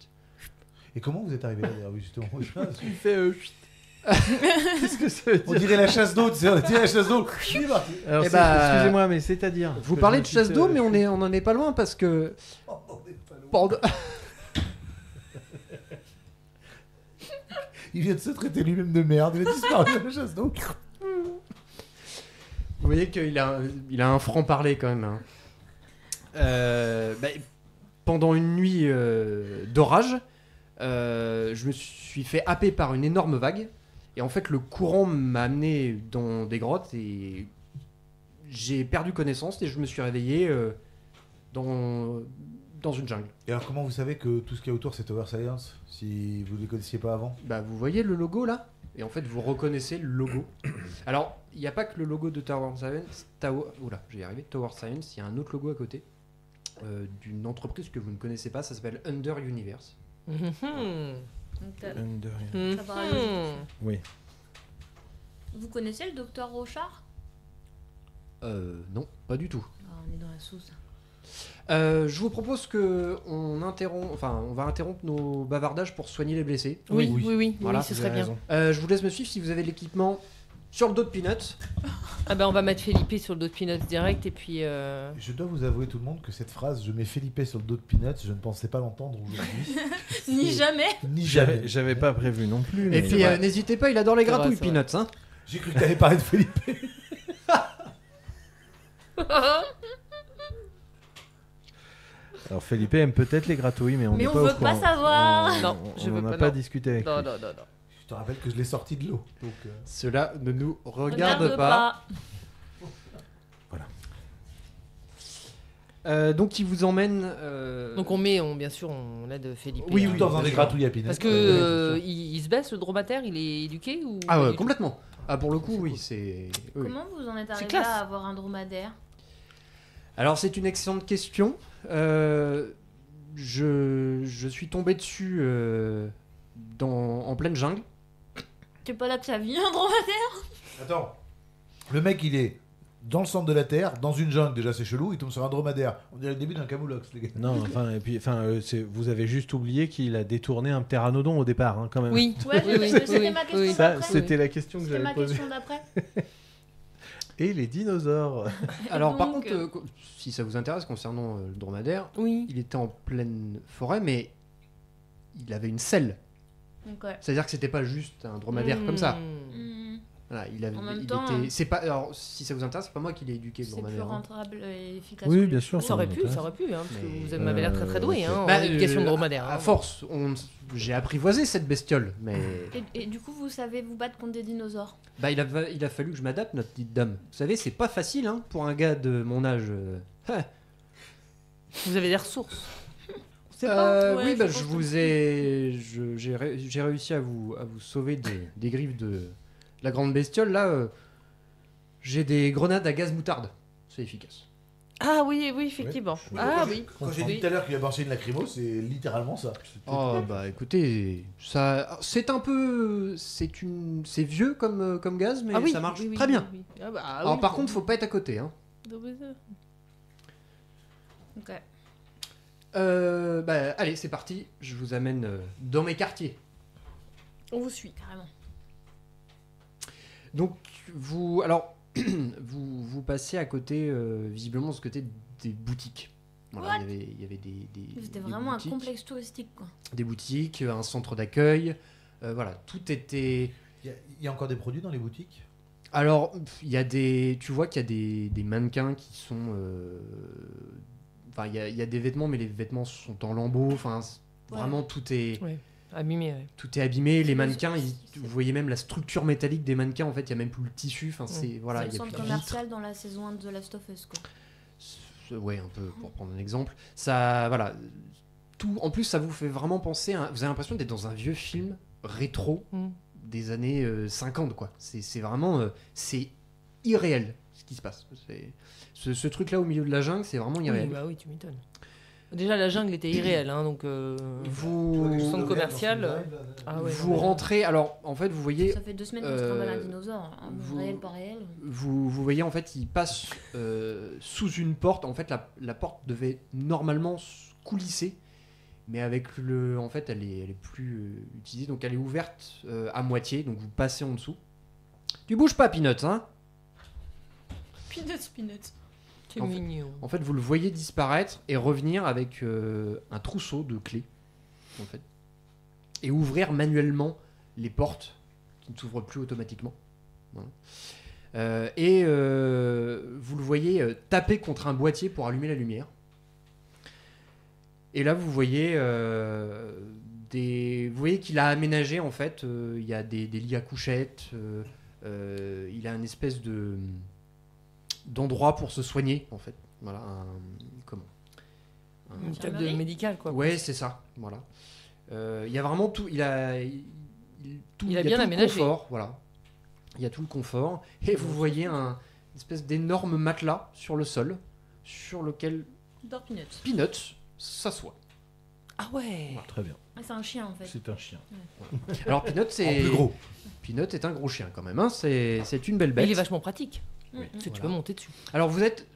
Et comment vous êtes arrivé là d'ailleurs, justement? Il fait. Qu'est-ce que ça veut On dire dirait la chasse d'eau, tu sais, on dirait la chasse d'eau. Alors, Eh bah, excusez-moi, mais c'est-à-dire. Vous que parlez je de me chasse suis d'eau, fait- mais on en est pas loin parce que. Il vient de se traiter lui-même de merde. Il a disparu de la chasse d'eau. Vous voyez qu'il a, il a un franc-parler quand même. Hein. Pendant une nuit d'orage, je me suis fait happer par une énorme vague. Et en fait, le courant m'a amené dans des grottes et j'ai perdu connaissance et je me suis réveillé dans une jungle. Et alors, comment vous savez que tout ce qu'il y a autour, c'est Tower Science, si vous ne les connaissiez pas avant? Bah, vous voyez le logo là? Et en fait, vous reconnaissez le logo. Alors, il n'y a pas que le logo de Tower Science. J'ai arrivé. Tower Science, il y a un autre logo à côté d'une entreprise que vous ne connaissez pas. Ça s'appelle Under Universe. Mhm. Ça paraît logique. Oui. Vous connaissez le docteur Rochard? Non, pas du tout. Ah, on est dans la sauce. Je vous propose que on va interrompre nos bavardages pour soigner les blessés. Oui, Voilà, ce Vous serait avez bien. raison. Je vous laisse me suivre si vous avez l'équipement sur le dos de Peanut. Ah bah on va mettre Felipe sur le dos de Peanuts direct et puis... Je dois vous avouer tout le monde que cette phrase, je mets Felipe sur le dos de Peanuts, je ne pensais pas l'entendre aujourd'hui. Ni jamais. Ni jamais. J'avais pas prévu non plus. Et mais- puis n'hésitez pas, il adore les C'est vrai, gratouilles, c'est vrai. Peanuts. Hein. J'ai cru que t'allais parler de Felipe. Alors Felipe aime peut-être les gratouilles, mais on Mais n'est on pas au veut pas courant. savoir. Non, je veux On n'a pas, pas non. discuté avec Non, lui. non, non, non. Je te rappelle que je l'ai sorti de l'eau. Donc, Cela ne nous regarde pas. Donc il vous emmène. Donc bien sûr, on aide Felipe. Oui, hein. oui, dans un bien des sûr. gratouilles à Peanuts. Parce que il se baisse le dromadaire, il est éduqué ou Ah pas ouais, du tout complètement. Ah pour le coup, oui, c'est. Oui. Comment vous en êtes arrivé classe. à avoir un dromadaire? Alors c'est une excellente question. Je suis tombé dessus en pleine jungle. C'est pas là que ça vient, un dromadaire? Attends. Le mec, il est dans le centre de la Terre, dans une jungle, déjà c'est chelou, il tombe sur un dromadaire. On dirait le début d'un camoulox, les gars. Non, vous avez juste oublié qu'il a détourné un pteranodon au départ, hein, quand même. Oui, Ouais, c'était ma question Ça, d'après. c'était la question que C'était j'avais ma posée. question d'après. Et les dinosaures. Alors par donc, contre, si ça vous intéresse concernant le dromadaire, Oui. il était en pleine forêt, mais il avait une selle. Donc, ouais. C'est-à-dire que c'était pas juste un dromadaire comme ça. Hmm. Hmm, Voilà, il avait, En même il temps, était. C'est pas. Alors si ça vous intéresse, c'est pas moi qui l'ai éduqué le c'est plus dromadaire. hein. rentable et efficace. Oui, que bien les sûr. chevaux. Ça aurait pu, m'intéresse. hein, parce que Mais, vous m'avez l'air très très doué hein, Bah, en éducation de dromadaire. À hein. force, j'ai apprivoisé cette bestiole, mais Et du coup, vous savez vous battre contre des dinosaures? bah il a fallu que je m'adapte, notre petite dame. Vous savez, c'est pas facile hein, pour un gars de mon âge. Vous avez des ressources. C'est pas. Ouais, oui, bah, je je pense vous ai, j'ai réussi à vous sauver des griffes de la grande bestiole. Là, j'ai des grenades à gaz moutarde. C'est efficace. Ah oui, effectivement. Oui. Ah oui. Quand j'ai dit tout à l'heure qu'il a balancé une lacrymo, c'est littéralement ça. Oh bah écoutez, ça, c'est un peu, c'est vieux comme gaz, mais Ah oui, ça marche oui, oui, très bien. oui, oui. Ah bah, Alors oui, par bon. contre, faut pas être à côté. Hein. Ok. Bah allez, c'est parti. Je vous amène dans mes quartiers. On vous suit carrément. Donc vous passez à côté, visiblement de ce côté des boutiques. Voilà, What il y avait des C'était des vraiment boutiques, un complexe touristique, quoi. des boutiques, un centre d'accueil. Voilà, tout était. Il y a encore des produits dans les boutiques? Alors, tu vois qu'il y a des mannequins qui sont. Enfin, il y a des vêtements, mais les vêtements sont en lambeaux. Enfin, Ouais. vraiment tout est. Ouais. Abîmé, ouais. Tout est abîmé, les C'est- mannequins, c'est- vous voyez même la structure métallique des mannequins, en fait, il n'y a même plus le tissu, enfin, c'est, voilà, C'est il le y a plus centre de commercial dans la saison 1 de The Last of Us, quoi. Ouais, un peu, pour prendre un exemple. Ça, voilà, tout, en plus, ça vous fait vraiment penser, vous avez l'impression d'être dans un vieux film rétro Mm. des années 50, quoi. C'est vraiment, c'est irréel, ce qui se passe. Ce truc-là au milieu de la jungle, c'est vraiment Oui, irréel. bah oui, tu m'étonnes. Déjà, la jungle était irréelle, hein, donc... Vous, centre commercial, Ah ouais, vous non, mais- rentrez, alors, en fait, vous voyez... Ça fait 2 semaines qu'on se trimballe un dinosaure. Hein. vous- Réel, pas réel. Vous voyez en fait, il passe sous une porte. En fait, la porte devait normalement coulisser, mais avec le, en fait, elle est plus utilisée, donc elle est ouverte à moitié. Donc vous passez en dessous. Tu bouges pas, Peanuts, hein. Peanuts. C'est En fait- mignon. En fait, vous le voyez disparaître et revenir avec un trousseau de clés, en fait, et ouvrir manuellement les portes qui ne s'ouvrent plus automatiquement. Voilà. Vous le voyez taper contre un boîtier pour allumer la lumière. Et là, vous voyez, vous voyez qu'il a aménagé, en fait, il y a des lits à couchettes, il a une espèce d'endroit pour se soigner, en fait. Voilà, Une table de médical, quoi. Ouais, c'est ça, voilà. Il y a vraiment tout, il a bien tout le aménagé. confort, voilà. Il y a tout le confort, et vous voyez une espèce d'énorme matelas sur le sol, sur lequel Dors Peanuts. Peanuts s'assoit. Ah ouais. Très bien. Ah, c'est un chien en fait. C'est un chien. Alors Peanut, En plus gros. Peanut est un gros chien quand même. Hein. C'est une belle Mais bête. il est vachement pratique. Oui. Parce que tu Voilà. peux monter dessus. Alors vous êtes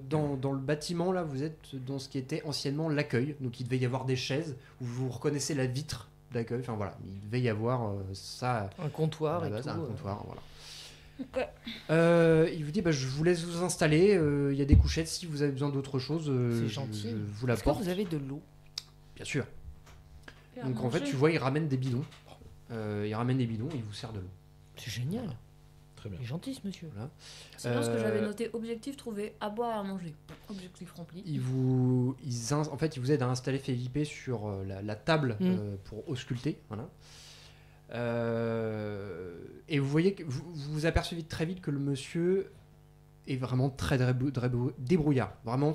dans le bâtiment là, vous êtes dans ce qui était anciennement l'accueil. Donc il devait y avoir des chaises où vous reconnaissez la vitre d'accueil. Enfin voilà, il devait y avoir ça Un comptoir à et la base, tout. un comptoir. Voilà. Ok. Il vous dit je vous laisse vous installer. Il y a des couchettes si vous avez besoin d'autre chose. C'est gentil. Je vous Est-ce que l'apporte. vous avez de l'eau? Bien sûr. Et à Donc en fait manger. tu vois il ramène des bidons. Il ramène des bidons et il vous sert de l'eau. C'est génial. Très bien. Il est gentil ce monsieur. Voilà. C'est bien ce que j'avais Euh, noté objectif trouvé à boire et à manger. Objectif rempli. En fait, ils vous aident à installer Felipe sur la table pour ausculter. Voilà. Et vous voyez que vous apercevez très vite que le monsieur est vraiment très débrouillard. Vraiment,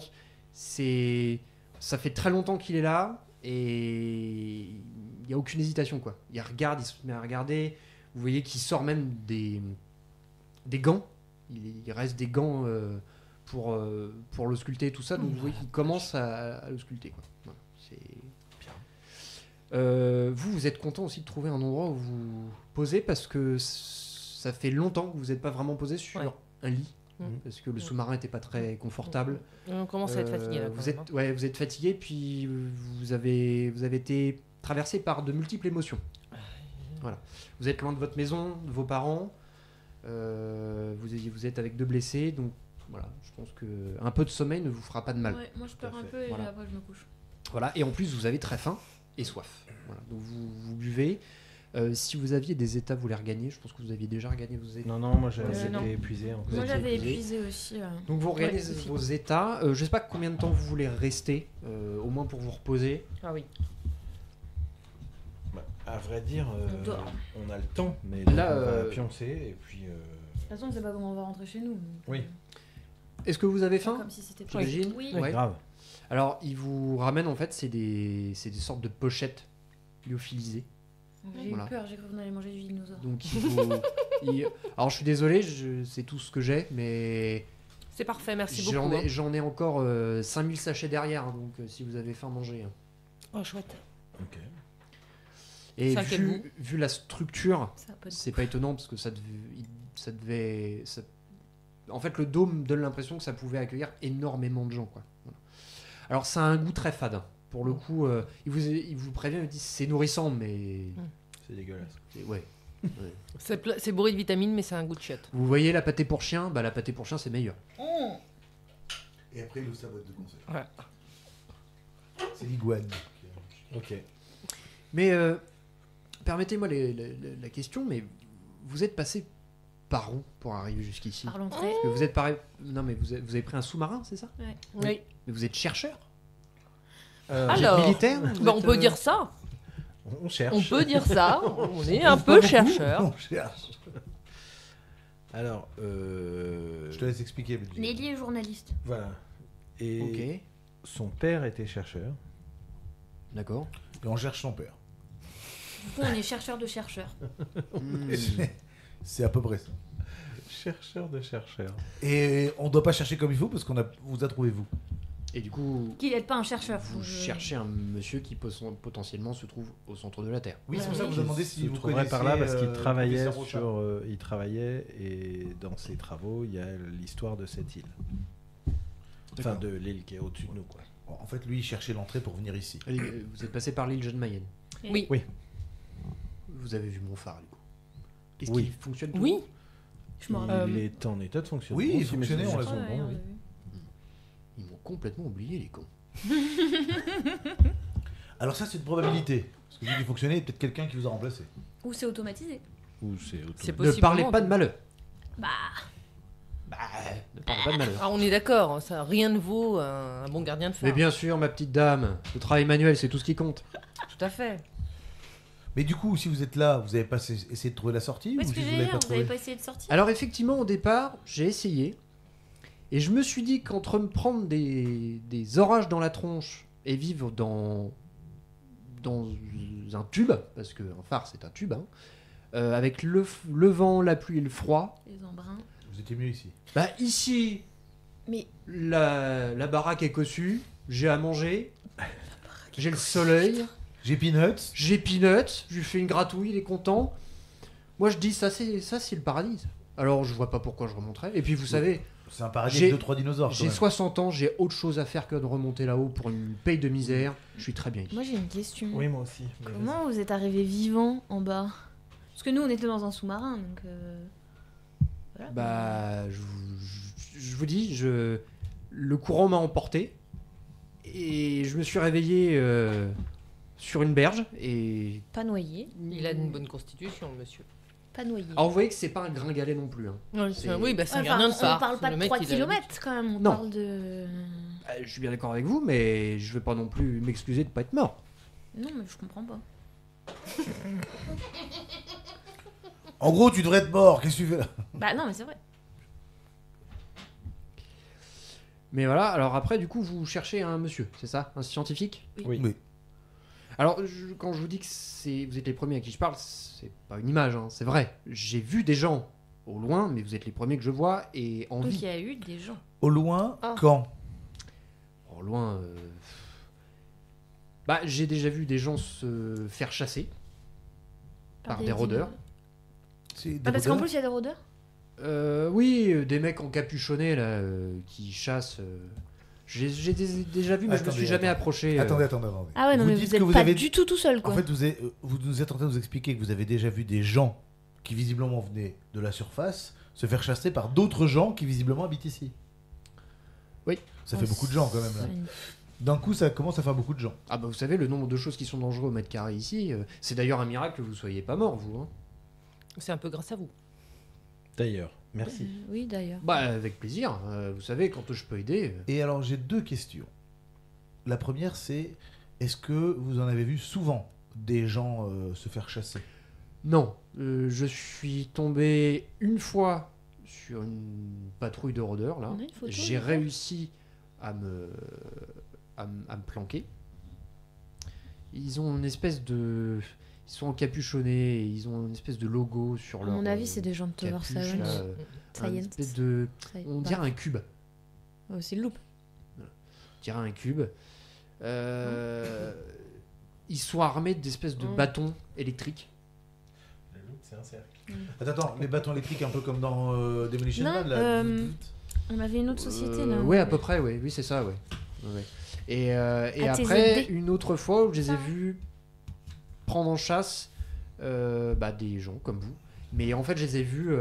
ça fait très longtemps qu'il est là et il n'y a aucune hésitation quoi. Il regarde, il se met à regarder. Vous voyez qu'il sort même des gants. Il reste des gants pour l'ausculter et tout ça. Donc vous voyez qu'il commence à l'ausculter. Quoi. Voilà, c'est bien. Vous êtes content aussi de trouver un endroit où vous posez parce que ça fait longtemps que vous n'êtes pas vraiment posé sur Ouais. un lit. Mhm. Parce que le sous-marin n'était pas très confortable. On commence à être fatigué là. quand Vous même, êtes, ouais, vous êtes fatigué, puis vous avez été traversé par de multiples émotions. Voilà. Vous êtes loin de votre maison, de vos parents. Vous êtes avec 2 blessés, donc voilà. Je pense que un peu de sommeil ne vous fera pas de mal. Ouais, moi je Tout à pleure un fait. peu et Voilà. après je me couche. Voilà. Et en plus, vous avez très faim et soif. Voilà. Donc vous buvez. Si vous aviez des états, vous les regagnez. Je pense que vous aviez déjà regagné vos états. Non, moi j'avais non. été épuisé en Vous Moi êtes j'avais épuisé. épuisé aussi. Donc vous regagnez Ouais, c'est vos états. Je sais pas combien de temps vous voulez rester, au moins pour vous reposer. Ah oui. Bah, à vrai dire, On dort. on a le temps, mais Là, on va pioncer et puis. De toute façon on sait pas comment on va rentrer chez nous. donc, Oui. Est-ce que vous avez pas faim? Comme si c'était J'imagine. Oui. Ouais. Grave. Alors, ils vous ramènent en fait, c'est des sortes de pochettes lyophilisées. J'ai Voilà. eu peur, j'ai cru qu'on allait manger du dinosaure. Donc, alors, je suis désolé, c'est tout ce que j'ai, mais C'est parfait, merci beaucoup. j'en hein. j'en ai encore 5000 sachets derrière, hein, donc si vous avez faim, mangez. Hein. Oh chouette. Ok. Et Ça a quel goût vu la structure, Ça a pas de c'est pas étonnant parce que en fait, le dôme donne l'impression que ça pouvait accueillir énormément de gens, quoi. Voilà. Alors, ça a un goût très fade. Pour le coup, il vous prévient, il dit c'est nourrissant, mais C'est dégueulasse. ouais. C'est bourré de vitamines, mais c'est un goût de chiotte. Vous voyez la pâté pour chien, bah la pâté pour chien c'est meilleur. Oh. Et après, il ouvre sa boîte de conseil. Ouais. C'est l'iguane. Ok. Mais permettez-moi la question, mais vous êtes passé par où pour arriver jusqu'ici? Par l'entrée. Parce que vous êtes pareil. Non mais vous avez pris un sous-marin, c'est ça? Oui. Mais vous êtes chercheur? Alors, militaire, vous bah, on êtes, peut dire ça. On cherche. On peut dire ça. On est un peu chercheur. On cherche. Alors, Je te laisse expliquer. Benji. Nelly est journaliste. voilà. Et Ok, son père était chercheur. d'accord. Et on cherche son père. Du coup, on est chercheur de chercheurs. Hmm. C'est à peu près ça. Chercheur de chercheur. Et on doit pas chercher comme il faut parce qu'on vous a trouvé vous. Et du coup, Qu'il n'est pas un chercheur. vous cherchez un monsieur qui potentiellement se trouve au centre de la Terre. Oui, c'est pour ça que Oui. vous demandez Il si se vous trouverait connaissez par là parce qu'il le travaillait professeur Rocha. il travaillait et dans ses travaux, il y a l'histoire de cette île. Enfin, D'accord. de l'île qui est au-dessus de nous, quoi. Bon, en fait, lui, il cherchait l'entrée pour venir ici. Allez, vous êtes passé par l'île Jeanne Mayenne. Oui. Oui. Vous avez vu mon phare, du coup. Est-ce Oui. qu'il fonctionne toujours? Oui. Je me rappelle. Il est en état de fonctionnement. Oui, il si mes fonctionnait, on souvenirs l'a sont Ouais, bons, on oui. l'a vu. Ils m'ont complètement oublié, les cons. Alors ça, c'est une probabilité. Parce que vu qu'il fonctionnait, il y a peut-être quelqu'un qui vous a remplacé. Ou c'est automatisé. Ou c'est auto- C'est Ne possiblement. parlez pas de malheur. Bah, Bah, ne parlez pas de malheur. Ah, on est d'accord, ça rien ne vaut un bon gardien de phare. Mais bien sûr, ma petite dame, le travail manuel, c'est tout ce qui compte. Tout à fait. Mais du coup, si vous êtes là, vous avez pas essayé de trouver la sortie où ou est-ce si que vous j'ai l'avez dit pas Vous avez trouvé pas essayé de sortir Alors effectivement, au départ, j'ai essayé. Et je me suis dit qu'entre me prendre des orages dans la tronche et vivre dans un tube, parce qu'un phare c'est un tube, hein, avec le vent, la pluie et le froid, Les embruns. Vous étiez mieux ici. bah ici, Mais la baraque est cossue, j'ai à manger, j'ai le soleil, J'ai Peanuts. j'ai Peanut, je lui fais une gratouille, il est content. Moi je dis ça c'est le paradis. Alors je vois pas pourquoi je remonterais. Et puis vous savez, C'est un paradis J'ai- avec 2-3 dinosaures. quand j'ai même. 60 ans, j'ai autre chose à faire que de remonter là-haut pour une paye de misère. Je suis très bien ici. moi j'ai une question. Oui, moi aussi. mais Comment vous êtes arrivé vivant en bas Parce que nous on était dans un sous-marin donc. Voilà. Bah, je vous dis, le courant m'a emporté et je me suis réveillé sur une berge et. Pas noyé. Il a une bonne constitution, le monsieur. Pas noyé. Alors vous voyez que c'est pas un gringalet non plus. Hein. Oui, C'est- bah, c'est un Enfin, gardien de on phare. parle pas Le de mec, 3 il a km quand même, on Non. parle de. Je suis bien d'accord avec vous, mais je vais pas non plus m'excuser de pas être mort. Non, mais je comprends pas. En gros, tu devrais être mort. Qu'est-ce que tu fais là Bah non, mais c'est vrai. Mais voilà, alors après, du coup, vous cherchez un monsieur, c'est ça? Un scientifique? Oui. Oui. Alors, quand je vous dis que vous êtes les premiers à qui je parle, c'est pas une image, hein, c'est vrai. J'ai vu des gens au loin, mais vous êtes les premiers que je vois, et en Donc il vie. y a eu des gens. Au loin, Ah. quand Au loin. Bah, j'ai déjà vu des gens se faire chasser par des rôdeurs. C'est des Ah, parce qu'en rôdeurs plus il y a des rôdeurs. Oui, des mecs encapuchonnés là, qui chassent. J'ai déjà vu, mais je me Attendez, suis jamais attendez. approché. Attendez. Ah ouais, non, mais dites vous que êtes vous pas avez- du tout tout seul quoi. En fait, vous nous êtes en train de nous expliquer que vous avez déjà vu des gens qui visiblement venaient de la surface se faire chasser par d'autres gens qui visiblement habitent ici. Oui. Ça fait beaucoup de gens quand même là. D'un coup, ça commence à faire beaucoup de gens. Ah bah vous savez, le nombre de choses qui sont dangereuses au mètre carré ici, c'est d'ailleurs un miracle que vous soyez pas mort, vous. Hein. C'est un peu grâce à vous. D'ailleurs, merci. Oui, d'ailleurs. Bah avec plaisir. Vous savez, quand je peux aider. Et alors, j'ai deux questions. La première, c'est est-ce que vous en avez vu souvent des gens se faire chasser? Non, je suis tombé une fois sur une patrouille de rôdeurs là. On a une photo, J'ai là. réussi à me planquer. Ils ont une espèce de, ils sont encapuchonnés, et ils ont une espèce de logo sur À leur. mon avis, c'est des gens de Tower capuche, Science. là, un Science. espèce de, on dirait un cube. Oh, c'est le loup. On dirait un cube. Ils sont armés d'espèces de Mm. bâtons électriques. C'est un cercle. Attends, les bâtons électriques un peu comme dans Demolition Non, Man là. On avait une autre société là. Ouais, à peu près, oui, c'est ça, ouais. Ouais. Et ATZD. après, une autre fois où je les ai vus prendre en chasse des gens comme vous. Mais en fait, je les ai vus,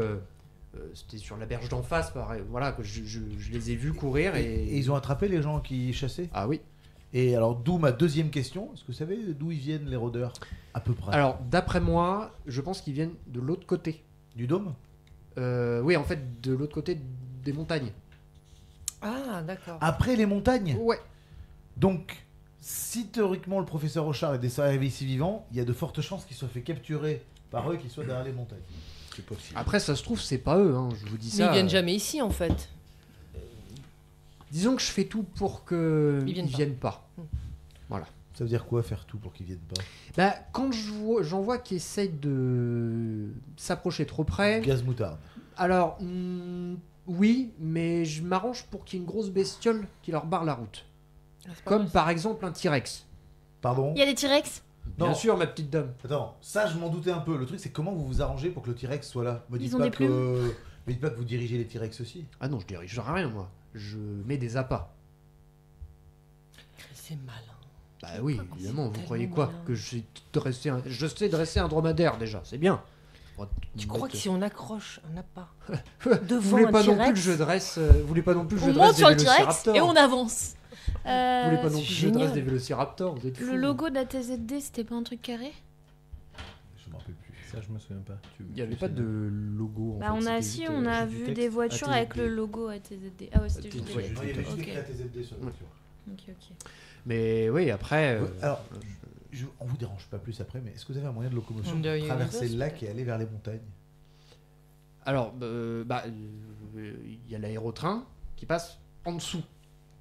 c'était sur la berge d'en face, pareil. Voilà, que je les ai vus courir Et ils ont attrapé les gens qui chassaient. Ah oui. Et alors, d'où ma deuxième question. Est-ce que vous savez d'où ils viennent les rôdeurs à peu près? Alors, d'après moi, je pense qu'ils viennent de l'autre côté. Du dôme? Oui, en fait, de l'autre côté des montagnes. Ah, d'accord. Après les montagnes? Ouais. Donc, si théoriquement le professeur Auchard est arrivé ici vivant, il y a de fortes chances qu'il soit fait capturer par eux, qu'ils soient derrière les montagnes. C'est possible. Après, ça se trouve, c'est pas eux, hein, je vous dis Mais ça. ils viennent jamais ici en fait. Disons que je fais tout pour que Ils viennent pas. viennent pas. Ça veut dire quoi faire tout pour qu'ils viennent pas? Bah, quand j'en vois qui essayent de s'approcher trop près, Gaz moutarde. alors oui, mais je m'arrange pour qu'il y ait une grosse bestiole qui leur barre la route. Ah, c'est pas Comme mal, par exemple un T-Rex. Pardon? Il y a des T-Rex. Bien Non. sûr, ma petite dame. Attends, ça je m'en doutais un peu. Le truc c'est comment vous vous arrangez pour que le T-Rex soit là. Me dites Ils ont pas des que... plumes. Me dites pas que vous dirigez les T-Rex aussi. Ah non, je dirige rien, moi. Je mets des appâts. C'est malin. Bah oui, pas évidemment. Vous tellement croyez quoi? malin. Que je sais dresser un dromadaire déjà, c'est bien. Tu crois que si on accroche un appât Vous devant voulez un pas non plus T-Rex, que je dresse, vous voulez pas non plus que je On dresse monte des sur le T-Rex vélociraptors. et on avance. Vous voulez pas non plus que je génial. dresse des vélociraptors, vous êtes fous. Le logo de la TZD, c'était pas un truc carré? Je m'en rappelle plus. Ça, je me souviens pas. Il n'y avait pas de logo. Bah, on a juste du vu texte. des voitures avec le logo ATZD. Ah ouais, c'était juste Ouais, des Non, il y avait juste Ok. écrit ATZD sur la voiture. Ok. Mais oui, après. Ouais, alors, on vous dérange pas plus après, mais est-ce que vous avez un moyen de locomotion On dirait pour une traverser gosse, le lac peut-être. et aller vers les montagnes? Alors, il y a l'aérotrain qui passe en dessous,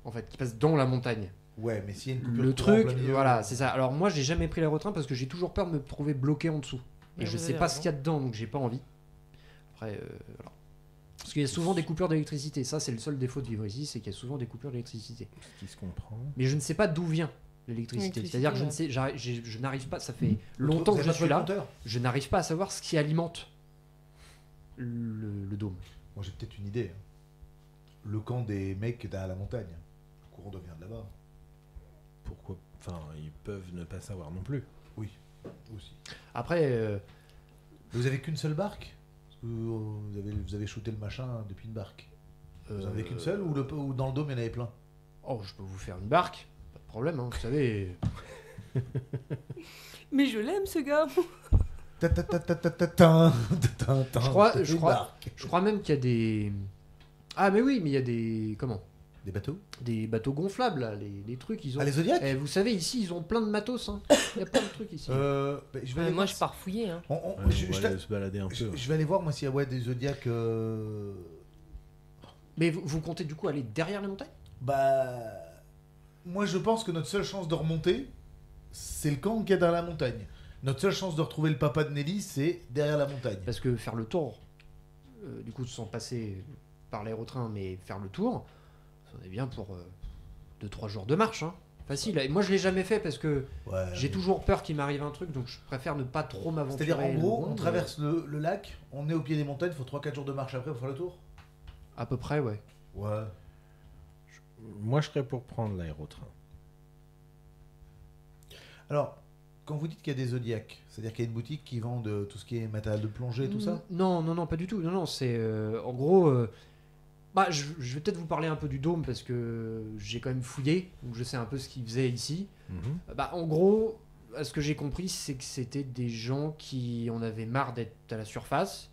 en fait, qui passe dans la montagne. Ouais, mais s'il y a une coupure Le de courant en truc, plein milieu, voilà, c'est ça. Alors moi, j'ai jamais pris l'aérotrain parce que j'ai toujours peur de me trouver bloqué en dessous. Et Mais je vous sais avez pas raison. ce qu'il y a dedans, donc j'ai pas envie. Après, voilà. Parce qu'il y a souvent des coupures d'électricité. Ça, c'est le seul défaut de vivre ici, c'est qu'il y a souvent des coupures d'électricité. Ce qui se comprend. Mais je ne sais pas d'où vient l'électricité. L'électricité, C'est-à-dire que je ne ouais. sais, je n'arrive pas. Ça fait Vous longtemps que avez je pas suis trouvé le là. compteur? Je n'arrive pas à savoir ce qui alimente le dôme. Moi, j'ai peut-être une idée. Le camp des mecs derrière la montagne. Le courant doit venir de là-bas. Pourquoi? Enfin, ils peuvent ne pas savoir non plus. Aussi. Après, Vous avez qu'une seule barque? Parce que vous avez shooté le machin depuis une barque. Vous en avez qu'une seule ou dans le dôme il y en avait plein? Oh, je peux vous faire une barque. Pas de problème, hein, vous savez. Mais je l'aime, ce gars. Je crois même qu'il y a des. Ah, mais oui, mais il y a des. Comment? Des bateaux? Des bateaux gonflables, là, les trucs, ils ont. Ah, les Zodiacs? Vous savez, ici, ils ont plein de matos. Hein. Il y a plein de trucs ici. Je vais aller Moi, voir je pars fouiller. Hein. On- Ouais, je- on je va t'a- aller se balader un peu. je vais aller voir moi s'il y a des Zodiacs. Mais vous comptez du coup aller derrière les montagnes? Bah. Moi je pense que notre seule chance de remonter, c'est le camp qui est dans la montagne. Notre seule chance de retrouver le papa de Nelly, c'est derrière la montagne. Parce que faire le tour, du coup, sans passer par l'aérotrain, mais faire le tour, ça en est bien pour 2-3 jours de marche. Hein. Facile. Et moi, je l'ai jamais fait parce que Ouais, j'ai mais- toujours peur qu'il m'arrive un truc, donc je préfère ne pas trop m'aventurer. C'est-à-dire en gros, loin, on mais traverse le lac, on est au pied des montagnes, il faut 3-4 jours de marche après pour faire le tour. À peu près, ouais. Ouais. Moi, je serais pour prendre l'aérotrain. Alors, quand vous dites qu'il y a des Zodiacs, c'est-à-dire qu'il y a une boutique qui vend de tout ce qui est matériel de plongée, tout ça? Non, pas du tout. Non, c'est en gros. Bah, je vais peut-être vous parler un peu du dôme parce que j'ai quand même fouillé, donc je sais un peu ce qu'ils faisaient ici. Bah, en gros, ce que j'ai compris, c'est que c'était des gens qui en avaient marre d'être à la surface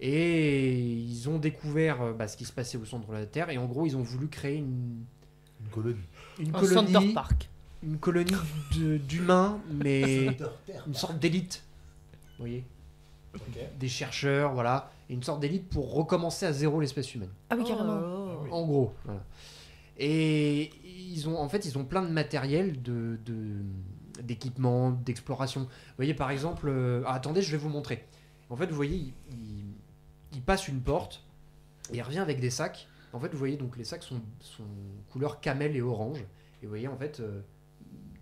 et ils ont découvert ce qui se passait au centre de la Terre et en gros, ils ont voulu créer Une colonie. une Un Center colonie, Park. une colonie d'humains, mais Terre. une sorte d'élite. Vous voyez, des chercheurs, voilà, et une sorte d'élite pour recommencer à zéro l'espèce humaine. Ah oui, Oh carrément. là là. En gros. Voilà. Et ils ont plein de matériel d'équipement, d'exploration. Vous voyez par exemple, attendez, je vais vous montrer. En fait, vous voyez, il passe une porte et il revient avec des sacs. En fait, vous voyez donc les sacs sont couleur camel et orange. Et vous voyez en fait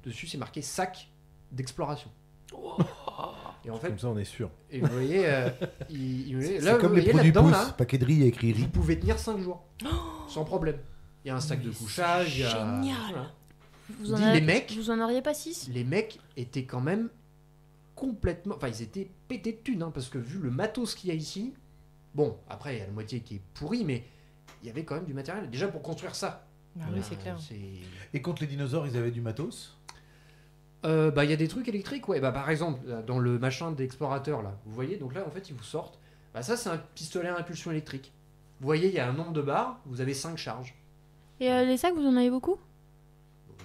dessus c'est marqué sac d'exploration. Et en fait, Comme ça, on est sûr. et vous voyez, C'est là, comme vous les voyez produits là-dedans pouces, là, paquet de riz, il y a écrit vous riz. pouvez tenir 5 jours sans problème. Il y a un sac de Mais couchage, il y a... génial. voilà. Vous en, Dis, avez- les mecs- vous en auriez pas 6? Les mecs étaient quand même complètement... Enfin, ils étaient pétés de thunes, hein, parce que vu le matos qu'il y a ici, bon, après, il y a la moitié qui est pourri, mais il y avait quand même du matériel. Déjà, pour construire ça. Ah oui, c'est clair. Et contre les dinosaures, ils avaient du matos. Il y a des trucs électriques, ouais. Bah, par exemple, là, dans le machin d'explorateur, là, vous voyez, donc là, en fait, ils vous sortent. Bah, ça, c'est un pistolet à impulsion électrique. Vous voyez, il y a un nombre de barres, vous avez 5 charges. Et les sacs, vous en avez beaucoup?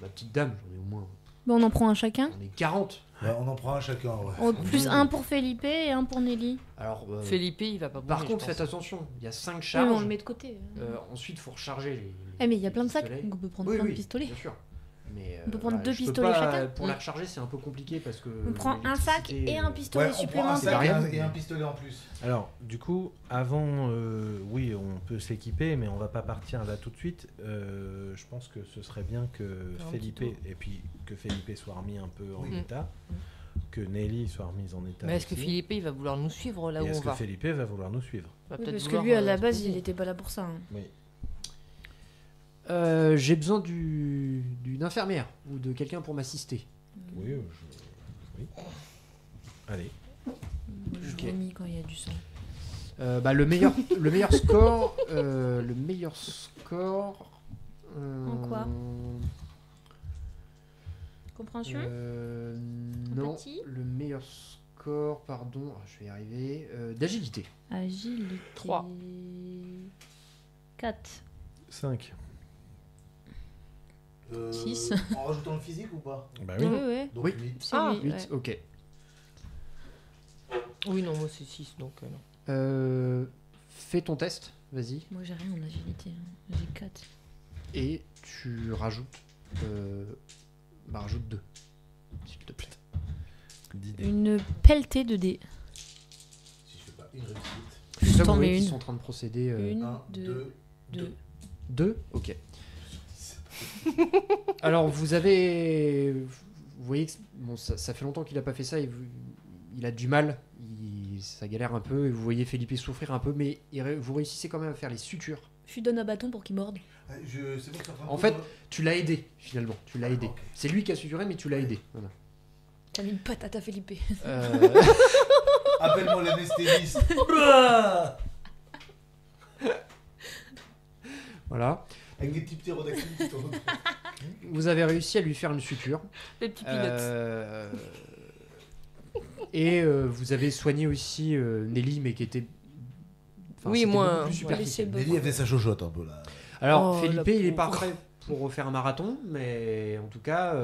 Ma petite dame, j'en ai au moins... Bah, on en prend un chacun. J'en ai 40. Ouais, on en prend un chacun, ouais. Oh, plus un pour Felipe et un pour Nelly. Alors, Felipe, il va pas bouger. par contre, je faites pense. attention, il y a 5 Oui, mais charges. on le met de côté. Ensuite, il faut recharger les Eh, mais il y a plein de sacs, pistolets. donc on peut prendre Oui, plein de oui, pistolets. bien sûr. Mais, On peut prendre 2 je peux pistolets pas- chacun. Pour les recharger, c'est un peu compliqué parce que. On prend un sac l'électricité, et un pistolet Ouais, on prend un supplémentaire. sac rien. et un pistolet en plus. Alors, du coup, avant, oui, on peut s'équiper, mais on va pas partir là tout de suite. Je pense que ce serait bien que Faire un Felipe, petit tour. et puis que Felipe soit remis un peu en Oui. état, que Nelly soit remise en état. Mais est-ce que aussi. Philippe, il va vouloir nous suivre là Et où est-ce on que va? Felipe va vouloir nous suivre? Il va Oui, peut-être parce que vouloir, lui, à la se base, poser. il était pas là pour ça. hein. Oui. J'ai besoin d'une infirmière ou de quelqu'un pour m'assister. Oui, oui. Allez. Je Ok. vomis quand il y a du sang. Le meilleur score. Le meilleur score. En quoi? Compréhension? Non, Empathie le meilleur score. encore, pardon, je vais y arriver, d'agilité. Agilité. 3. 4. 5. 6. En rajoutant le physique ou pas? Bah Oui, oui. oui. Donc Oui. 8. C'est Ah, lui, 8, ouais. ok. Oui, non, moi c'est 6, donc non. Fais ton test, vas-y, Moi j'ai rien en agilité. Hein. J'ai 4. et tu rajoutes, rajoute 2, s'il te plaît. Une pelletée de dés. Si je fais pas une réussite. Je Ça, t'en vous voyez mets qu'ils une. sont en train de procéder. 1, 2, 2, 2. 2, ok. Alors vous avez, vous voyez, que bon, ça fait longtemps qu'il a pas fait ça, et il a du mal, ça galère un peu, et vous voyez Felipe souffrir un peu, mais vous réussissez quand même à faire les sutures. Je lui donne un bâton pour qu'il morde. C'est bon, c'est En fait, tu l'as aidé finalement, tu l'as aidé. ok. C'est lui qui a suturé, mais tu l'as aidé. Voilà. T'as mis une patate à Felipe. Appelle-moi l'anesthésiste. Voilà. Avec des petits ptérodactyles qui tournent. Vous avez réussi à lui faire une suture. Les petits peanuts. Et vous avez soigné aussi Nelly, mais qui était. Oui, c'était moi, beaucoup plus ouais. superficiel. Laissez Nelly, elle faisait sa chochotte un peu là. Alors, Oh, Felipe, la il est pauvre. pas prêt pour refaire un marathon, mais en tout cas,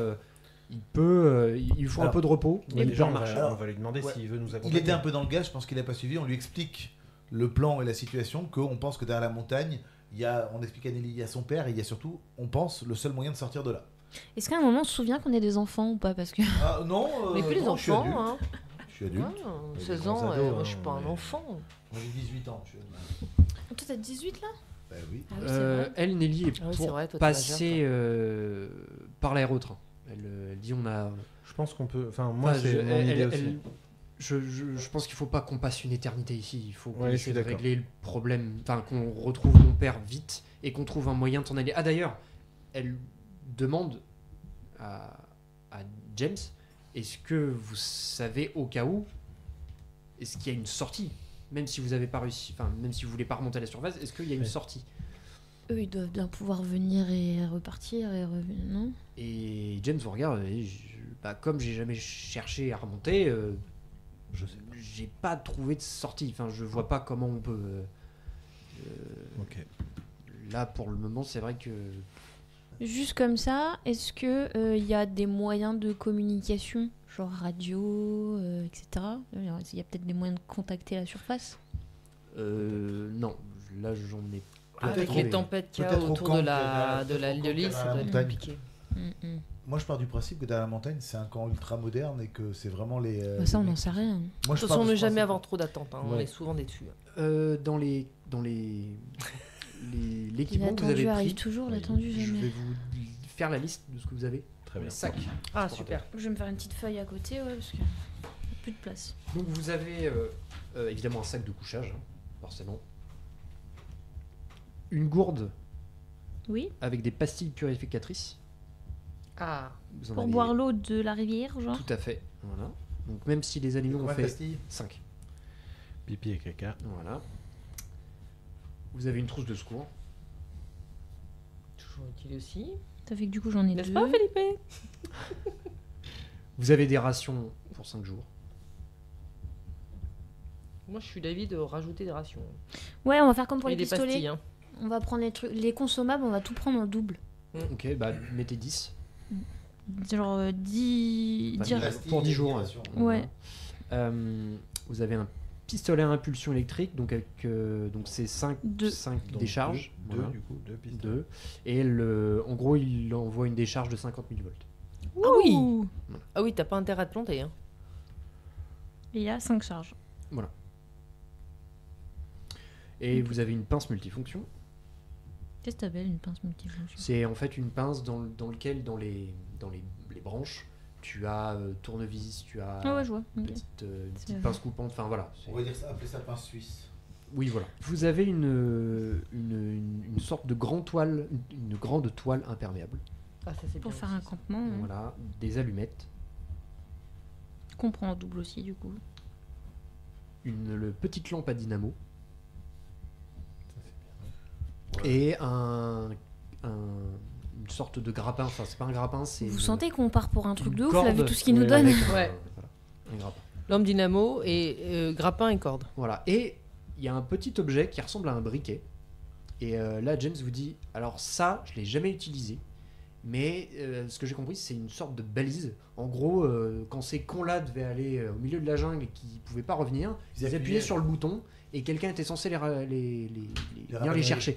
il peut. Il lui faut un Alors, peu de repos. Ouais, il déjà, peut on marcher. va lui demander Ouais. s'il veut nous Il accompagner. était un peu dans le gaz, je pense qu'il n'a pas suivi. On lui explique le plan et la situation, qu'on pense que derrière la montagne, on explique à Nelly, il y a son père, et il y a surtout, on pense, le seul moyen de sortir de là. Est-ce qu'à un moment on se souvient qu'on est des enfants ou pas? Parce que. Ah non, Mais plus les non, je suis enfants, adulte. hein. Je suis adulte. Ouais, des 16 grands ans, ados, moi hein, je suis pas un mais- enfant. Moi j'ai 18 ans. Je suis adulte. Toi t'as 18 là? Bah oui. Ah oui, c'est vrai. Elle, Nelly, est Ah oui, c'est pour vrai, toi, t'es passer par l'aérotrain. Elle dit on a. Je pense qu'on peut. Enfin, moi, Enfin, c'est je- mon elle- idée elle- aussi. elle- je pense qu'il faut pas qu'on passe une éternité ici. Il faut qu'on Ouais, je essaie suis de d'accord. régler le problème. Enfin, qu'on retrouve mon père vite et qu'on trouve un moyen de s'en aller. Ah, d'ailleurs, elle demande à James, est-ce que vous savez au cas où, est-ce qu'il y a une sortie, même si vous avez pas réussi, enfin même si vous voulez pas remonter à la surface, est-ce qu'il y a une Ouais. sortie? Eux ils doivent bien pouvoir venir et repartir et revenir, non? Et James vous regarde, et comme j'ai jamais cherché à remonter, Je sais. j'ai pas trouvé de sortie. Enfin, je vois pas comment on peut. Ok. Là, pour le moment, c'est vrai que. Juste comme ça, est-ce que y a des moyens de communication, genre radio, etc. Il y a peut-être des moyens de contacter la surface. Non, là, j'en ai pas Avec trouvé. les tempêtes qu'il y a Peut-être au autour camp de qu'il y a la derrière- de peut-être au camp l'île, qu'il y a ça derrière doit la être montagne. compliqué. Moi je pars du principe que derrière la montagne, c'est un camp ultra moderne et que c'est vraiment les. Bah, ça on les n'en mecs- sait rien. Moi, De je toute pars façon, de ne ce jamais principe. avoir trop d'attentes, hein, on Ouais. est souvent déçus. Dans l'équipement que vous avez L'attendu pris, arrive toujours, l'attendu je jamais. vais vous faire la liste de ce que vous avez. Très bien. Les sacs. Ah, super. Je vais me faire une petite feuille à côté, ouais, parce que plus de place. Donc vous avez évidemment un sac de couchage, hein, forcément. Une gourde Oui, avec des pastilles purificatrices. Ah, Vous en pour avez- boire l'eau de la rivière, genre. Tout à fait. Voilà. Donc même si les animaux ont Combien de fait pastilles 5. Pipi et caca. Voilà. Vous avez une trousse de secours. toujours utile aussi. Ça fait que du coup j'en ai N'est-ce deux. pas, Felipe? Vous avez des rations pour 5 jours. Moi, je suis d'avis de rajouter des rations. Ouais, on va faire comme pour Et les des pistolets. pastilles, hein. On va prendre les trucs, les consommables, on va tout prendre en double. Ok, bah mettez 10. Genre 10. Enfin, 10 Pastilles, pour 10 jours. ration. Ouais. Vous avez un pistolet à impulsion électrique, donc avec donc c'est 5 Deux. Donc, décharges. Deux, Voilà. du coup, deux pistes. 2. Et en gros, il envoie une décharge de 50 000 volts. Ah oui. Ouh. Ah oui, t'as pas intérêt à te planter. Hein. Et il y a 5 charges. Et vous avez une pince multifonction. Qu'est-ce que t'appelles une pince multifonction? C'est en fait une pince dans lequel, dans les branches, tu as tournevis, tu as Ah ouais, je vois. une ok. petite C'est- pince coupante. Enfin voilà. On va dire ça, appeler ça pince suisse. Oui, voilà. Vous avez une sorte de grande toile imperméable. Ah, ça c'est Pour bien faire aussi, un ça. campement, hein. Voilà, des allumettes, Qu'on prend en double aussi, du coup. le petite lampe à dynamo Ouais. et une sorte de grappin. Enfin, c'est pas un grappin, c'est Vous une- sentez qu'on part pour un truc une de ouf, là, vu corde, tout ce qu'il nous ouais, donne? avec Ouais. voilà, un grappin. Lampe dynamo et grappin et corde. Voilà. Et il y a un petit objet qui ressemble à un briquet. Et là, James vous dit, alors ça, je l'ai jamais utilisé. Mais ce que j'ai compris, c'est une sorte de balise. En gros, quand ces cons-là devaient aller au milieu de la jungle et qu'ils pouvaient pas revenir, ils appuyaient sur le bouton et quelqu'un était censé venir les chercher.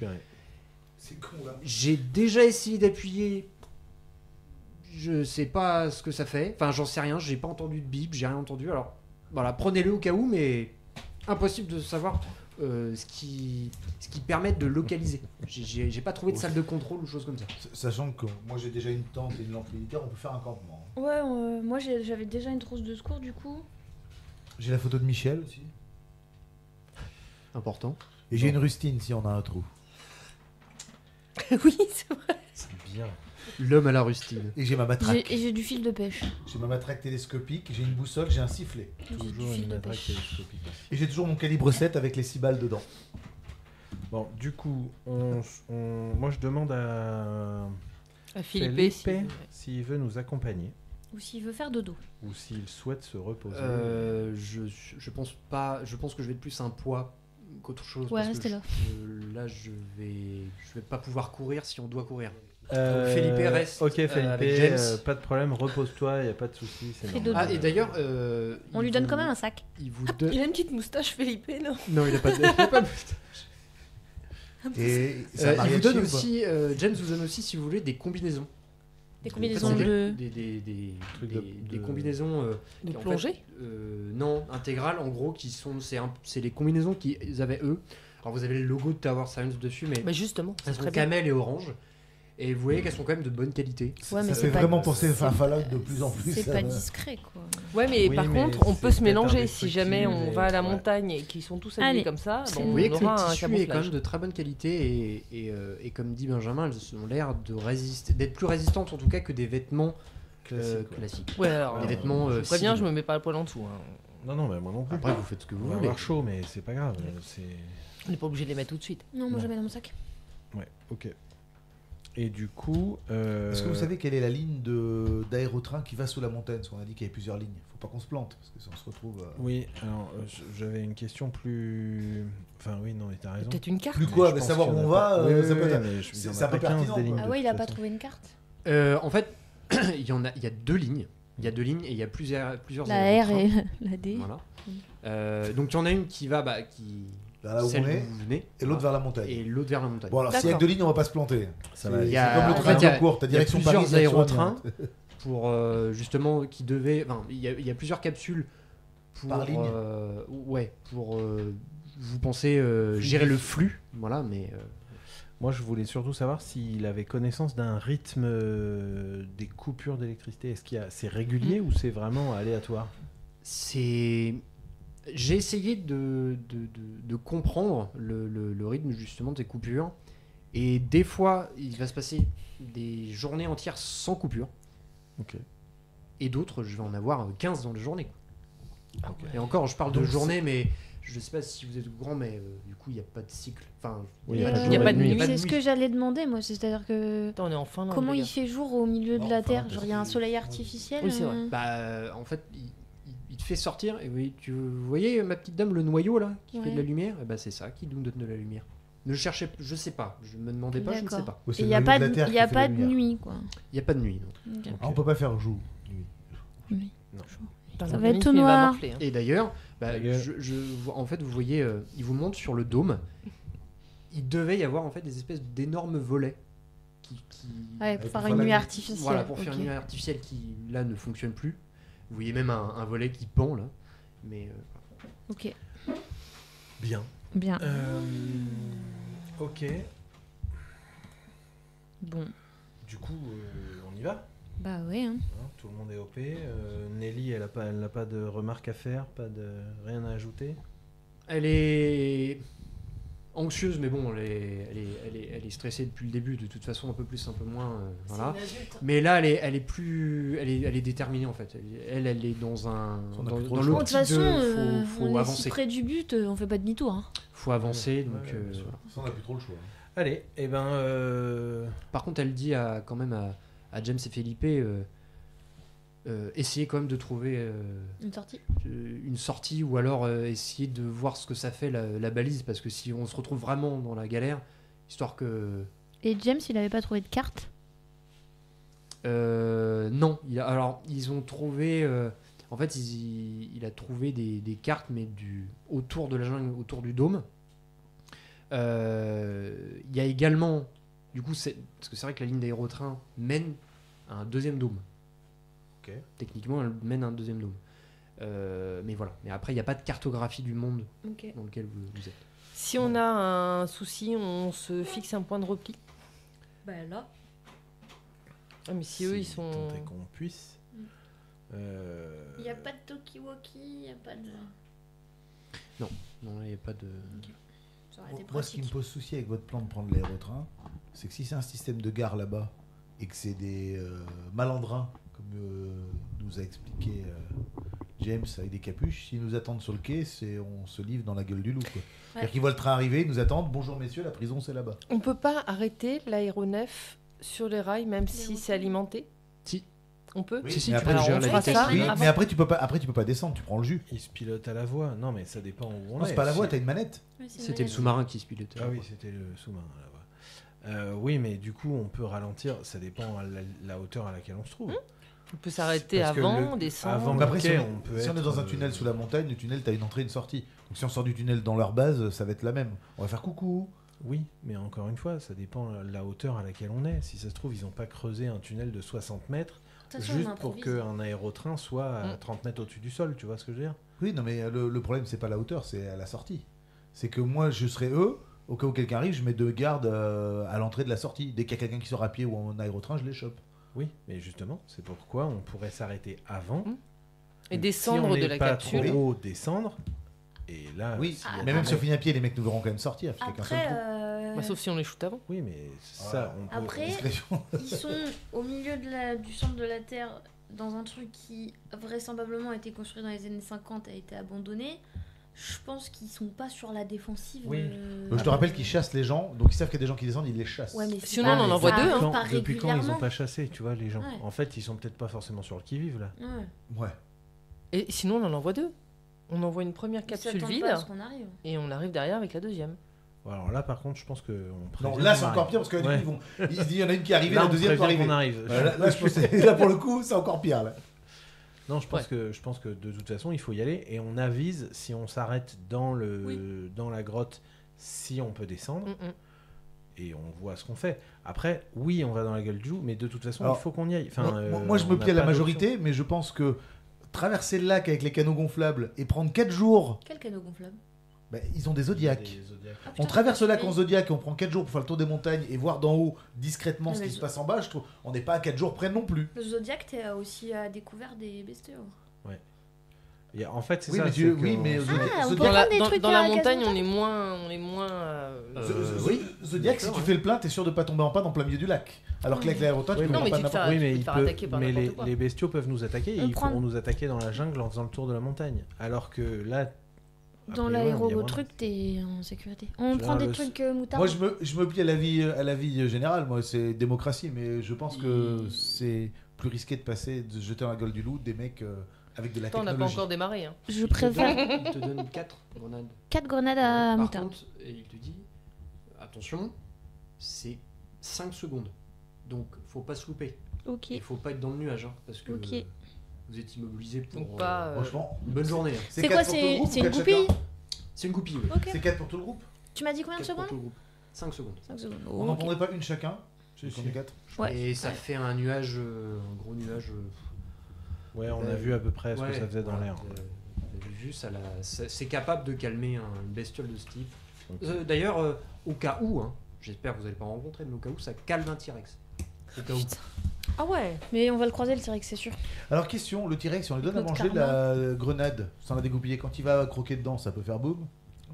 C'est con là. J'ai déjà essayé d'appuyer. Je sais pas ce que ça fait. Enfin, j'en sais rien. J'ai pas entendu de bip. J'ai rien entendu. Alors, voilà, prenez-le au cas où, mais impossible de savoir ce qui permet de localiser. J'ai pas trouvé de salle de contrôle ou chose comme ça. Sachant que moi j'ai déjà une tente et une lampe militaire, on peut faire un campement. Ouais, moi j'avais déjà une trousse de secours du coup. J'ai la photo de Michel aussi. Important. Et j'ai une rustine si on a un trou. Oui, c'est vrai. C'est bien. L'homme à la rustine. Et j'ai ma matraque. J'ai du fil de pêche. J'ai ma matraque télescopique, j'ai une boussole, j'ai un sifflet. J'ai du Toujours fil une de matraque pêche. télescopique aussi. Et j'ai toujours mon calibre 7 avec les 6 balles dedans. Bon, du coup, moi je demande à À Philippe, Felipe s'il veut nous accompagner Ou s'il veut faire dodo. ou s'il souhaite se reposer. Je pense pas. Je pense que je vais être plus un poids qu'autre chose. Ouais, parce que restez là. là, je vais pas pouvoir courir si on doit courir. Felipe Felipe reste, Ok, Felipe, avec James. pas de problème, repose-toi, il n'y a pas de souci. C'est Fais normal. Ah, et d'ailleurs, On lui donne quand même un sac. Il vous Il a une petite moustache, Felipe, non? Non, il a pas de. Et il ça vous donne aussi, James vous donne aussi, si vous voulez, des combinaisons. Des En combinaisons fait, c'est de. des Trucs des de- combinaisons De qui, en plongée? fait, non, intégrales en gros, qui sont c'est les combinaisons qu'ils avaient eux. Alors vous avez le logo de Tower Science dessus, mais Bah justement, elles c'est sont très bien. camel et orange. Et vous voyez qu'elles sont quand même de bonne qualité. Ouais, mais ça c'est fait pas- vraiment penser à c'est- Fallout de plus en plus. C'est pas discret quoi. Ouais, mais Oui, par mais contre, on c'est peut se peut-être mélanger. Si indestructible jamais on et- va à la ouais. montagne et qu'ils sont tous Allez. habillés comme ça, C'est- bon, Vous on voyez que le aura un tissu est quand camouflage. même de très bonne qualité et comme dit Benjamin, elles ont l'air de résister, d'être plus résistantes en tout cas que des vêtements Classique, ouais. classiques. Ouais, alors, Des vêtements je préviens, je civils. me mets pas le poil en dessous. Hein. Non, non, mais moi non plus. Après vous faites ce que On vous va voulez. avoir chaud, mais c'est pas grave. C'est... On n'est pas obligé de les mettre tout de suite. Non, moi Non. je mets dans mon sac. Ouais, ok. Et du coup... Est-ce que vous savez quelle est la ligne d'aérotrain qui va sous la montagne? Parce qu'on a dit qu'il y avait plusieurs lignes. Faut pas qu'on se plante, parce que si on se retrouve. Oui, alors j'avais une question plus... Enfin oui, non, mais t'as raison. Peut-être une carte. Plus quoi? Je Mais pense savoir où qu'il y en on a va, pas. Oui, ça oui, peut oui, être. mais je- il y en a C'est un peu pas 15 pertinent, des quoi. lignes, Ah de ouais, il toute a pas façon. trouvé une carte. En fait, il y a deux lignes. Il y a deux lignes et il y a plusieurs La R aérotrains. et la D. Voilà. Donc il y en a une qui va Là où celle on est, d'où vous venez, et l'autre vers la montagne. et l'autre vers la montagne. Bon, alors s'il y a que D'accord. 2 lignes, on va pas se planter. Ça C'est va aller. Il y a- c'est comme le en train fait, il y a- de court, t'as il y a direction plusieurs Paris, direction aérotrains. Amiens. Pour justement qui devaient. Enfin, il y a plusieurs capsules pour. Par ligne. Ouais, pour. Vous pensez gérer le flux, voilà, mais. Moi, je voulais surtout savoir s'il avait connaissance d'un rythme des coupures d'électricité. Est-ce qu'il y a... c'est régulier ou c'est vraiment aléatoire? C'est. J'ai essayé de comprendre le rythme justement des coupures. Et des fois, il va se passer des journées entières sans coupure. Ok. Et d'autres, je vais en avoir 15 dans la journée. Ok. Et encore, je parle Donc, de journée, mais je sais pas si vous êtes au courant, mais du coup, il n'y a pas de cycle. Enfin, Oui, il y a Euh, il y a pas de nuit. C'est ce que j'allais demander moi, c'est-à-dire que Attends, on est en Finlande. comment les il gars. fait jour au milieu de Non, la enfin, Terre? parce Genre il y a un que- soleil artificiel. Oui, c'est vrai. Bah, en fait, il te fait sortir. Et vous voyez, ma petite dame, le noyau là, qui fait de la Ouais. lumière, et bah, c'est ça qui nous donne de la lumière. Ne cherchez, je sais pas, je me demandais pas, je ne sais D'accord. pas. Ouais, c'est Il le n'y a noyau pas de la de, Terre il qui y a fait pas la de lumière. nuit quoi. Il n'y a pas de nuit. Non. Ok. Ah, on peut pas faire jour. nuit. Putain, Ça le va être tout organisme, il noir. morfler, hein. Et d'ailleurs, bah, Ta gueule. en fait, vous voyez, il vous montre sur le dôme, il devait y avoir en fait des espèces d'énormes volets qui Ouais, pour pour faire faire une la nuit nuit. artificielle. voilà, pour faire ok. une lumière artificielle qui là ne fonctionne plus. Vous voyez même un volet qui pend là, mais Ok, Bien. bien. Ok. Bon, Du coup, on y va. bah ouais. Hein. Hein, tout le monde est OP. Nelly, elle n'a pas de remarques à faire, rien à ajouter. elle est anxieuse, mais bon, elle est stressée depuis le début. De toute façon, un peu plus, un peu moins, voilà. Mais là, elle est déterminée en fait. Elle est dans On a dans plus trop dans le choix. De toute l'optique façon, de faut on est avancer. si près du but, on fait pas demi-tour. Hein. Faut avancer, donc. Ouais, bien sûr. Voilà. Ça, on a plus trop le choix. Allez, et ben. Par contre, elle dit quand même à James et Felipe, essayez quand même de trouver Une sortie. une sortie ou alors essayer de voir ce que ça fait la balise, parce que si on se retrouve vraiment dans la galère, histoire que... Et James, il avait pas trouvé de carte. Non, alors ils ont trouvé... en fait, il a trouvé des cartes, mais autour de la jungle, autour du dôme. Il y a également, du coup, parce que c'est vrai que la ligne d'aérotrain mène à un deuxième dôme. Ok. Techniquement, elle mène à un deuxième dôme. Mais voilà. Mais après, il n'y a pas de cartographie du monde Ok. dans lequel vous êtes. Si on a un souci, on se fixe un point de repli. Bah là. Ah, mais si eux, ils sont... Tant est qu'on puisse. Il n'y a pas de talkie-walkie, il n'y a pas de. Non, il n'y a pas de... Ça aurait été Moi, ce qui me pratique. pose souci avec votre plan de prendre l'aérotrain, c'est que si c'est un système de gare là-bas et que c'est des malandrins, comme nous a expliqué James avec des capuches, s'ils nous attendent sur le quai, on se livre dans la gueule du loup. Quoi. C'est-à-dire qu'ils voient le train arriver, ils nous attendent. Bonjour messieurs, la prison c'est là-bas. On peut pas arrêter l'aéronef sur les rails, même si c'est alimenté. Si. On peut. Oui, Si, si, mais tu peux après, gérer on la fera vitesse. ça oui, avant. mais après tu peux pas descendre, tu prends le jus. Il se pilote à la voie. Non, mais ça dépend où on Non, est. c'est pas la voie, Si- t'as une manette. Ouais, c'est C'était le malade. sous-marin qui se pilotait. Ah oui, c'était le sous-marin à la voie. Oui, mais du coup, on peut ralentir. Ça dépend à la hauteur à laquelle on se trouve. On peut s'arrêter Parce que avant, le- descendre. avant- Donc après, Ok, si on peut on est être, dans un tunnel sous la montagne, le tunnel, t'as une entrée et une sortie. Donc si on sort du tunnel dans leur base, ça va être la même. On va faire coucou. Oui, mais encore une fois, ça dépend de la hauteur à laquelle on est. Si ça se trouve, ils n'ont pas creusé un tunnel de 60 mètres De toute façon, on juste pour improvise. qu'un aérotrain soit à Mm. 30 mètres au-dessus du sol. Tu vois ce que je veux dire? Oui, non, mais le problème, c'est pas la hauteur, c'est à la sortie. C'est que moi, je serais eux. Au cas où quelqu'un arrive, je mets deux gardes à l'entrée de la sortie. Dès qu'il y a quelqu'un qui sort à pied ou en aérotrain, je les chope. Oui, mais justement, c'est pourquoi on pourrait s'arrêter avant. Et Si descendre on de n'est la pas capsule. trop haut, descendre. Et là, Oui, s'il y a mais même des si on mecs- finit à pied, les mecs nous verront quand même sortir. Parce qu'il y a qu'un seul Après, trou. Bah, sauf si on les shoot avant. Oui, mais ça, on peut. Après- Discrétion. ils sont au milieu du centre de la Terre, dans un truc qui vraisemblablement a été construit dans les années 50 et a été abandonné. Je pense qu'ils sont pas sur la défensive. Oui. Je te rappelle qu'ils chassent les gens, donc ils savent qu'il y a des gens qui descendent, ils les chassent. Ouais, mais c'est Sinon, pas- on en ça envoie deux, arrive hein. pas Depuis quand ils régulièrement. n'ont pas chassé, tu vois, les gens? Ouais. En fait, ils sont peut-être pas forcément sur le qui-vive là. Ouais. Ouais. Et sinon, on en envoie deux. On envoie une première Ils capsule s'attendent vide pas à ce qu'on arrive. et on arrive derrière avec la deuxième. Bon, alors là, par contre, je pense que on Non, prévient là qu'on c'est encore arrive. pire parce que du coup, Ouais. ils se disent il y en a une qui est arrivée, Là, la on deuxième peut prévient arriver. qu'on arrive. Là, je pense que- là, pour le coup, c'est encore pire. Là. Non, je pense que de toute façon, il faut y aller et on avise si on s'arrête dans la grotte, si on peut descendre et on voit ce qu'on fait. Après, oui, on va dans la gueule du loup, mais de toute façon, Alors, il faut qu'on y aille. Enfin, moi, je me on n'a plie à la pas majorité, mais je pense que traverser le lac avec les canaux gonflables et prendre 4 jours, Quel canot gonflable ils ont des d'option. zodiacs. Des zodiacs. Ah, On putain, traverse le lac oui. en zodiac et on prend 4 jours pour faire le tour des montagnes et voir d'en haut discrètement Ouais, ce mais qui se passe en bas. Je trouve on n'est pas à 4 jours près non plus. Le Zodiac, t'es aussi à découvert des bestiaux. En fait, c'est Oui, ça. mais c'est tu- que oui, mais on- Zodiac- Ah, on peut Zodiac- prendre des trucs dans à la la montagne, case on est moins. Oui. Zodiac, si D'accord, tu ouais. fais le plein, t'es sûr de pas tomber en panne en plein milieu du lac. Alors que avec l'aérotrain, tu Oui, peux non, en mais panne tu te n'importe fais- Oui, mais, tu peux il te faire peut- attaquer par mais n'importe quoi. les bestiaux peuvent nous attaquer et On ils prend- pourront nous attaquer dans la jungle en faisant le tour de la montagne. Alors que là, Dans a priori, il y a l'aéro-truc, t'es en sécurité. On Tu prend vois, des le- trucs moutards. Moi, je me plie à la vie générale. Moi, c'est démocratie, mais je pense que c'est plus risqué de passer, de se jeter dans la gueule du loup des mecs avec de la Attends, on n'a pas technologie. encore démarré. Hein. Je préfère Il te donne 4 grenades. 4 grenades à Par moutarde. contre, il te dit attention, c'est 5 secondes. Donc, faut pas se louper. Ok. Il faut pas être dans le nuage, hein, parce que Ok. vous êtes immobilisé pour Donc pas. Franchement, une bonne journée. hein. C'est 4 quoi, pour tout le groupe ou c'est une 4 goupille chacun C'est une goupille, oui. Ok. C'est 4 pour tout le groupe. Tu m'as dit combien de 4 pour secondes tout le groupe. 5 secondes. 5 secondes. On n'en Ok. prendrait pas une chacun. Si, Qu'on si. est 4. Ouais. Et ça fait un nuage, un gros nuage. ouais, on a vu à peu près ce que ouais, ça faisait dans voilà, l'air. vous avez vu, c'est capable de calmer une bestiole de ce type. Donc, D'ailleurs, au cas où, hein, j'espère que vous n'allez pas en rencontrer, mais au cas où, ça calme un T-Rex. Au cas où. Putain. Ah ouais. Mais on va le croiser le T-Rex, c'est sûr. Alors, question le T-Rex, si on lui donne à Notre manger de karma. la grenade sans la dégoupiller, quand il va croquer dedans, ça peut faire boum.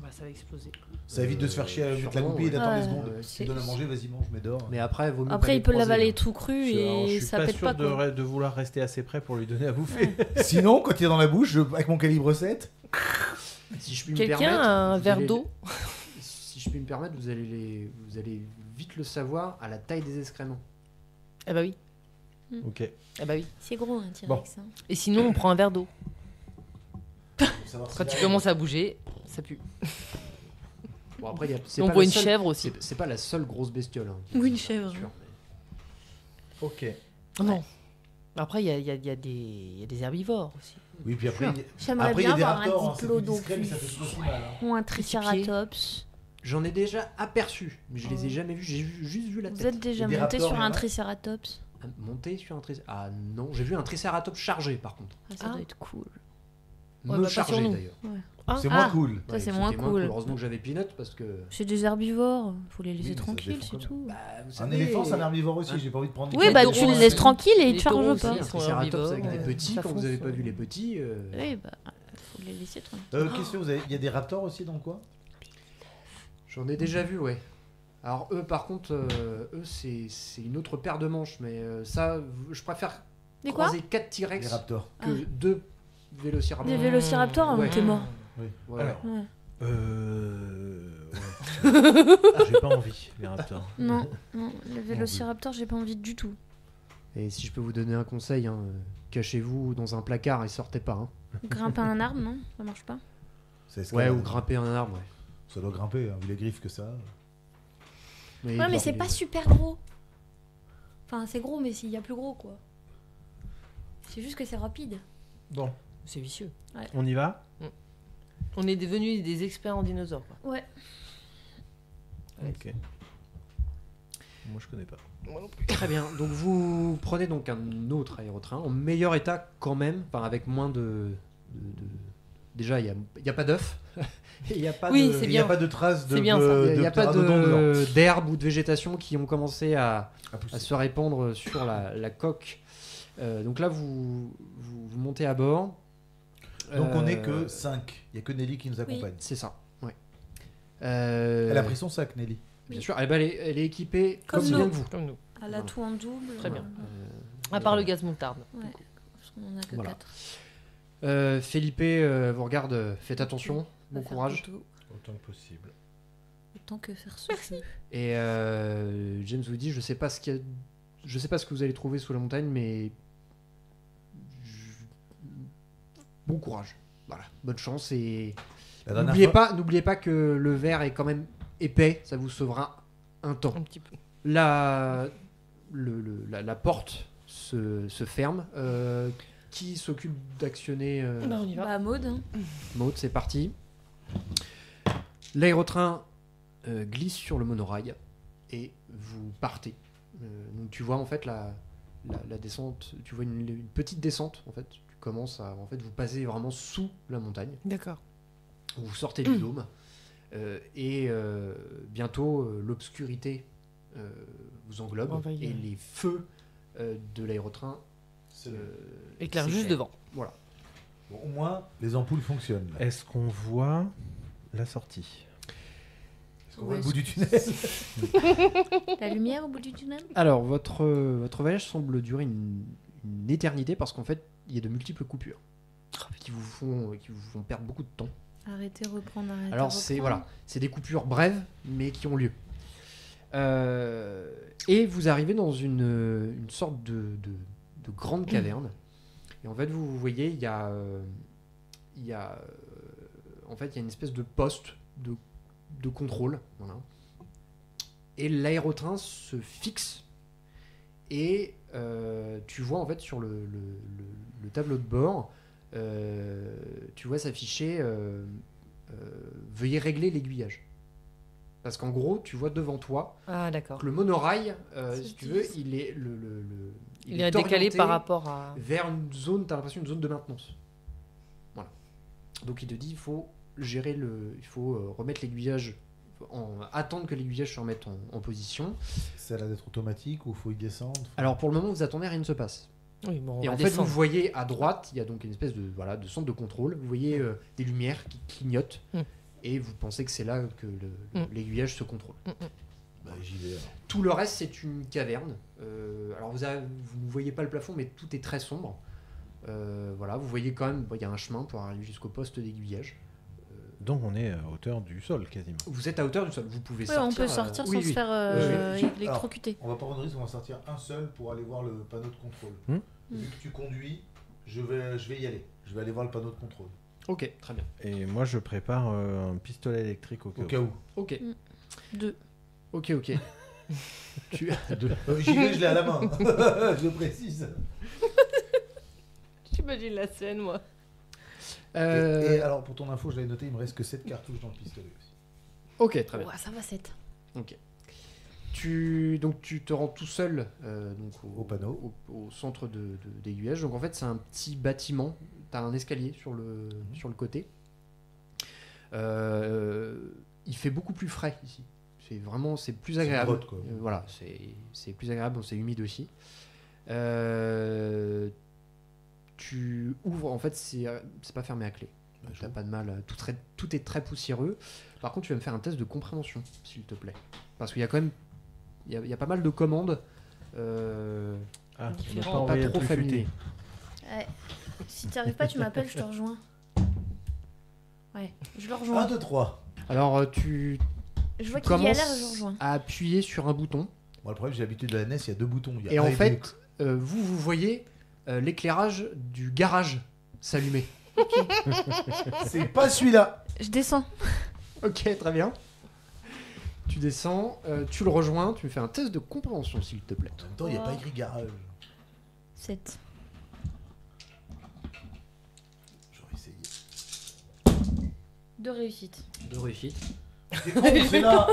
Bah, ça va exploser. Ça évite de se faire chier à mettre la sûrement, goupille et d'attendre ouais. des secondes. Ouais, Si tu donnes à manger, vas-y, mange, mais dors. Mais après, vaut mieux Après, pas il les peut croiser, l'avaler hein. tout cru alors, je et suis ça pas pète sûr pas quoi. de vouloir rester assez près pour lui donner à bouffer. Sinon, quand il est dans la bouche, avec mon calibre 7, Si je puis me Quelqu'un permettre, a un vous verre allez- d'eau. Si je puis me permettre, vous allez vite le savoir à la taille des excréments. Ah bah oui. Ok. Ah bah oui. C'est gros un T-Rex. Hein. Et sinon, on prend un verre d'eau. Faut savoir Quand si tu la- commences à bouger, ça pue. Bon, après, c'est On pas voit la une seule- chèvre aussi. C'est pas la seule grosse bestiole. Hein, Ou une chèvre. sûr, Ok. Non. Après, il y a des herbivores aussi. Oui, puis après, J'aimerais après il y a bien des avoir raptors, un hein, c'est plus diplodocus. discret, mais ça fait tout aussi mal. Hein. Ou un triceratops. J'en ai déjà aperçu, mais je les ai Oh. jamais vus. Juste vu la Vous tête. êtes déjà Et des monté raptors, sur il y en un a triceratops? Monter sur un triceratops. Ah non, j'ai vu un triceratops chargé par contre. Ah, ça Ah. doit être cool. Ouais, Me bah, pas sur chargé nous. d'ailleurs. C'est Ah. moins cool. Ça, Ouais, c'est c'était moins cool. Heureusement que j'avais Peanut parce que. C'est des herbivores, faut les laisser Oui, mais ça tranquilles, défend c'est quand tout. Bah, vous Un savez, éléphant, c'est un herbivore aussi. Hein. J'ai pas envie de prendre. Oui, des bah taureaux, tu le hein. laisses tranquille et il Les te taureaux charge aussi, pas. ils sont Triceratops herbivores, avec des petits, ça quand vous avez pas fonce, vu les petits. Oui, bah faut les laisser tranquilles. Question, il y a des raptors aussi dans quoi? J'en ai déjà vu, ouais. Alors eux, par contre, eux, c'est une autre paire de manches, mais ça, je préfère Des quoi? croiser 4 Les T-Rex raptors. que 2 Vélociraptors. Des vélociraptors, Ouais. t'es mort. Oui. Ouais. Alors, Ouais. J'ai pas envie, les raptors. Non, non, les vélociraptors, j'ai pas envie du tout. Et si je peux vous donner un conseil, hein, cachez-vous dans un placard et sortez pas. Hein. Grimper un arbre, non? Ça marche pas. Ça Ouais, escalade. ou grimper un arbre, ouais. Ça doit grimper, hein, vu les griffes que ça a. Ouais, mais c'est pas super gros. Enfin, c'est gros, mais s'il y a plus gros, quoi. C'est juste que c'est rapide. Bon, C'est vicieux. on y va? On est devenus des experts en dinosaures. Quoi. Ouais. Ok. Moi, je connais pas. Très bien. Donc vous prenez donc un autre aérotrain en meilleur état quand même, enfin avec moins de. Déjà, il y a pas d'œufs. Il n'y a pas Oui, de. c'est Il n'y a bien. pas de traces de, C'est bien, ça. Il n'y a pas pteranodon dedans. d'herbe ou de végétation qui ont commencé à pousser. se répandre sur la coque. Donc là, vous montez à bord. Donc on n'est Euh, que 5. Il n'y a que Nelly qui nous accompagne. C'est ça, ouais. Elle a pris son sac, Nelly. Bien sûr, elle est équipée Comme comme nous. bien que vous. Comme nous. Elle a tout en double. Très bien. Euh, À part le gaz moutarde. Ouais. Parce qu'on en a que Voilà. 4. Felipe vous regarde, faites attention, bon courage. Autant que possible. Autant que faire ce jeu. Et James vous dit, je sais pas ce que vous allez trouver sous la montagne, mais bon courage. Voilà, bonne chance et La dernière n'oubliez pas que le verre est quand même épais, ça vous sauvera un temps. Un petit peu. La porte se ferme. Qui s'occupe d'actionner Bah, on y va. Bah, Maud. Hein. Maud, c'est parti. L'aérotrain glisse sur le monorail et vous partez. Donc tu vois en fait la descente, tu vois une petite descente en fait. Tu commences à vous passez vraiment sous la montagne. D'accord. Vous sortez du dôme et bientôt l'obscurité vous englobe Envahit, et ouais. les feux de l'aérotrain Éclaire juste s'éclairent. devant. Voilà. Bon, au moins, les ampoules fonctionnent. Là. Est-ce qu'on voit la sortie? Est-ce qu'on voit Ouais, le bout du tunnel? La lumière au bout du tunnel. Alors, votre voyage semble durer une éternité parce qu'en fait, il y a de multiples coupures qui vous font perdre beaucoup de temps. Arrêtez, reprendre, arrêtez. Alors, c'est des coupures brèves, mais qui ont lieu. Et vous arrivez dans une sorte de grande caverne. Et en fait, vous voyez, il y a une espèce de poste de contrôle. Voilà. Et l'aérotrain se fixe. Et tu vois, en fait, sur le tableau de bord, tu vois s'afficher veuillez régler l'aiguillage. Parce qu'en gros, tu vois devant toi Ah, d'accord. que le monorail, C'est si tu 10. veux, il est Il est décalé orienté par rapport à. vers une zone, t'as l'impression une zone de maintenance. Voilà. Donc il te dit, il faut gérer il faut remettre l'aiguillage, attendre que l'aiguillage se remette en position. Ça a l'air d'être automatique ou faut y descendre? Alors pour le moment, vous attendez, rien ne se passe. Oui, bon, on Et va en fait, descendre. vous voyez à droite, il y a donc une espèce de centre de contrôle. Vous voyez des lumières qui clignotent. Mm. Et vous pensez que c'est là que l'aiguillage se contrôle. Bah, j'y vais. Alors. Tout le reste, c'est une caverne. Alors, vous ne voyez pas le plafond, mais tout est très sombre. Voilà, vous voyez quand même, il y a un chemin pour arriver jusqu'au poste d'aiguillage. Donc on est à hauteur du sol quasiment. Vous êtes à hauteur du sol. Vous pouvez Ouais, sortir. on peut sortir sans oui, se oui. faire électrocuter. On va pas prendre de risque, on va sortir un seul pour aller voir le panneau de contrôle. Vu que tu conduis, je vais y aller. Je vais aller voir le panneau de contrôle. Ok, très bien. Et moi je prépare un pistolet électrique au Au cas où. Ok. 2. Ok. Tu as deux. J'y vais, je l'ai à la main. Je précise. J'imagine la scène, moi. Et alors, pour ton info, je l'avais noté, il me reste que 7 cartouches dans le pistolet aussi. Ok, très bien. Ouais, ça va 7. Ok. Tu te rends tout seul donc Au panneau. au centre d'aiguillage. Donc en fait, c'est un petit bâtiment. Tu as un escalier sur le côté. Il fait beaucoup plus frais ici. C'est plus agréable. grotte, quoi. Voilà, c'est plus agréable. Donc c'est humide aussi. Tu ouvres. En fait, c'est pas fermé à clé. Bah, T'as pas de mal. Tout est très poussiéreux. Par contre, tu vas me faire un test de compréhension, s'il te plaît. Parce qu'il y a quand même. Il y a pas mal de commandes. Ah, on n'a Différent. pas Pas envoyé le trop truc familier. futé. Ouais. Si t'arrives pas, tu m'appelles, je te rejoins. Ouais, je le rejoins. 1, 2, 3. Alors, tu Je vois qu'il y a l'air, commences je le rejoins. à appuyer sur un bouton. Bon, le problème, j'ai l'habitude de la NES, il y a 2 boutons. Il y a Et un en deux. fait, vous voyez l'éclairage du garage s'allumer. C'est pas celui-là. Je descends. Ok, très bien. Tu descends, tu le rejoins, tu me fais un test de compréhension, s'il te plaît. En même temps, il n'y a pas écrit garage. 7. J'aurais essayé. 2 réussites. De réussite. C'est con, c'est là.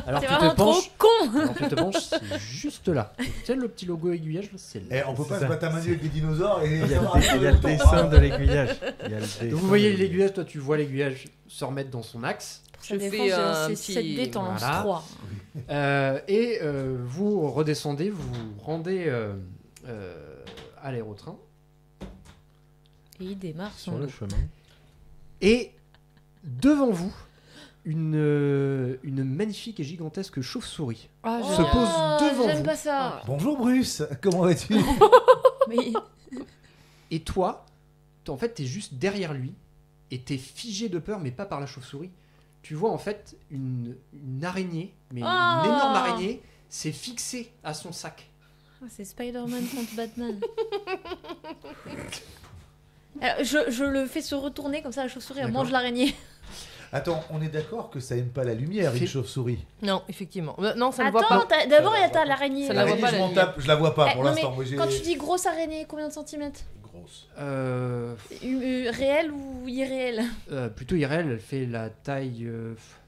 Alors, T'es tu te vraiment trop penches. con. Alors, tu te penches, c'est juste là. Tu sais, le petit logo aiguillage, là, c'est là. Eh, on peut pas C'est se ça. battre à main nue avec des dinosaures et. Il y a le dessin de l'aiguillage. Il y a le dessin Donc, vous voyez de l'aiguillage, toi, tu vois l'aiguillage se remettre dans son axe. Pour sa Je défense, fais j'ai un lancé petit- 7 dés, t'en lances Voilà. 3. Et vous redescendez, vous vous rendez à l'aérotrain. Et il démarre sur son le lot. chemin. Et devant vous, une magnifique et gigantesque chauve-souris Ah, se génial. pose devant J'aime vous. pas ça. Bonjour Bruce, comment vas-tu? Mais Et toi, en fait, t'es juste derrière lui et t'es figé de peur, mais pas par la chauve-souris. Tu vois en fait une araignée, mais Oh. une énorme araignée, s'est fixée à son sac. Oh, c'est Spider-Man contre Batman. Alors, je le fais se retourner comme ça, la chauve-souris elle D'accord. mange l'araignée. Attends, on est d'accord que ça aime pas la lumière, une Fait- chauve-souris. Non, effectivement. Non, ça ne voit Attends, pas. d'abord il y a ta l'araignée. Ça la voit L'araignée, pas, je la m'en lumière. tape, je la vois pas Eh, pour non, l'instant. mais Moi, j'ai quand tu dis grosse araignée, combien de centimètres? grosse. Réel ou irréel? Plutôt IRL, elle fait la taille.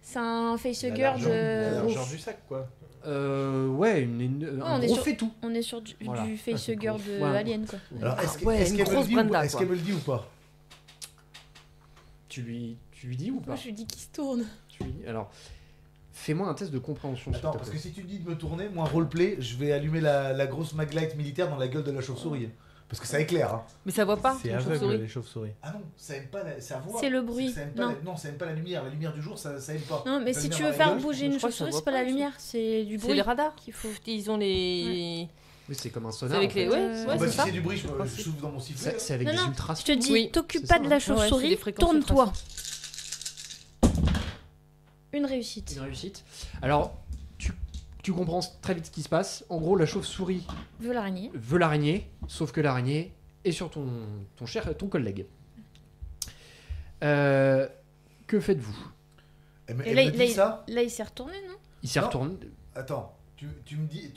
C'est un facehugger largeur, la de. largeur. du sac, quoi. Ouais, un on est gros sur- fait-tout. On est sur Voilà. du facehugger de Ouais. Alien quoi. Alors, Ah est-ce ouais, est-ce une qu'elle me le grosse dit ou Brenda, pas? Est-ce quoi. qu'elle me le dit ou pas? Tu lui dis ou pas Moi je lui dis qu'il se tourne. Alors, fais-moi un test de compréhension. s'il Attends, te parce plaît. que si tu me dis de me tourner, moi, roleplay, je vais allumer la grosse maglite militaire dans la gueule de la chauve-souris. Parce que ça éclaire. Hein. Mais ça voit pas. C'est une aveugle, chauve-souris. les chauves-souris. Ah non, ça aime pas ça voit. C'est le bruit. Ça aime pas Non. non, ça aime pas la lumière. La lumière du jour, ça aime pas. Non mais La si lumière tu dans veux la faire gueule, bouger je une crois que ça chauve-souris, voit c'est pas pas la du tout. lumière, c'est du C'est bruit les radars qu'il faut. Ils ont les. Oui, c'est comme un C'est sonar. avec en les. fait. Ouais, Ouais, ouais, Bah, c'est si ça. c'est du bruit, je souffle dans mon sifflet. C'est avec Non, des non, ultras. Je te dis, Oui, t'occupes c'est pas ça, de la hein. Ouais, c'est chauve-souris, des fréquences tourne-toi. Une réussite. Une réussite. Alors, tu comprends très vite ce qui se passe. En gros, la chauve-souris Veux l'araignée. veut l'araignée, sauf que l'araignée est sur ton collègue. Que faites-vous? Elle Et là, me dit ça? Là il s'est retourné, non? Il s'y Non. retourne. Attends, tu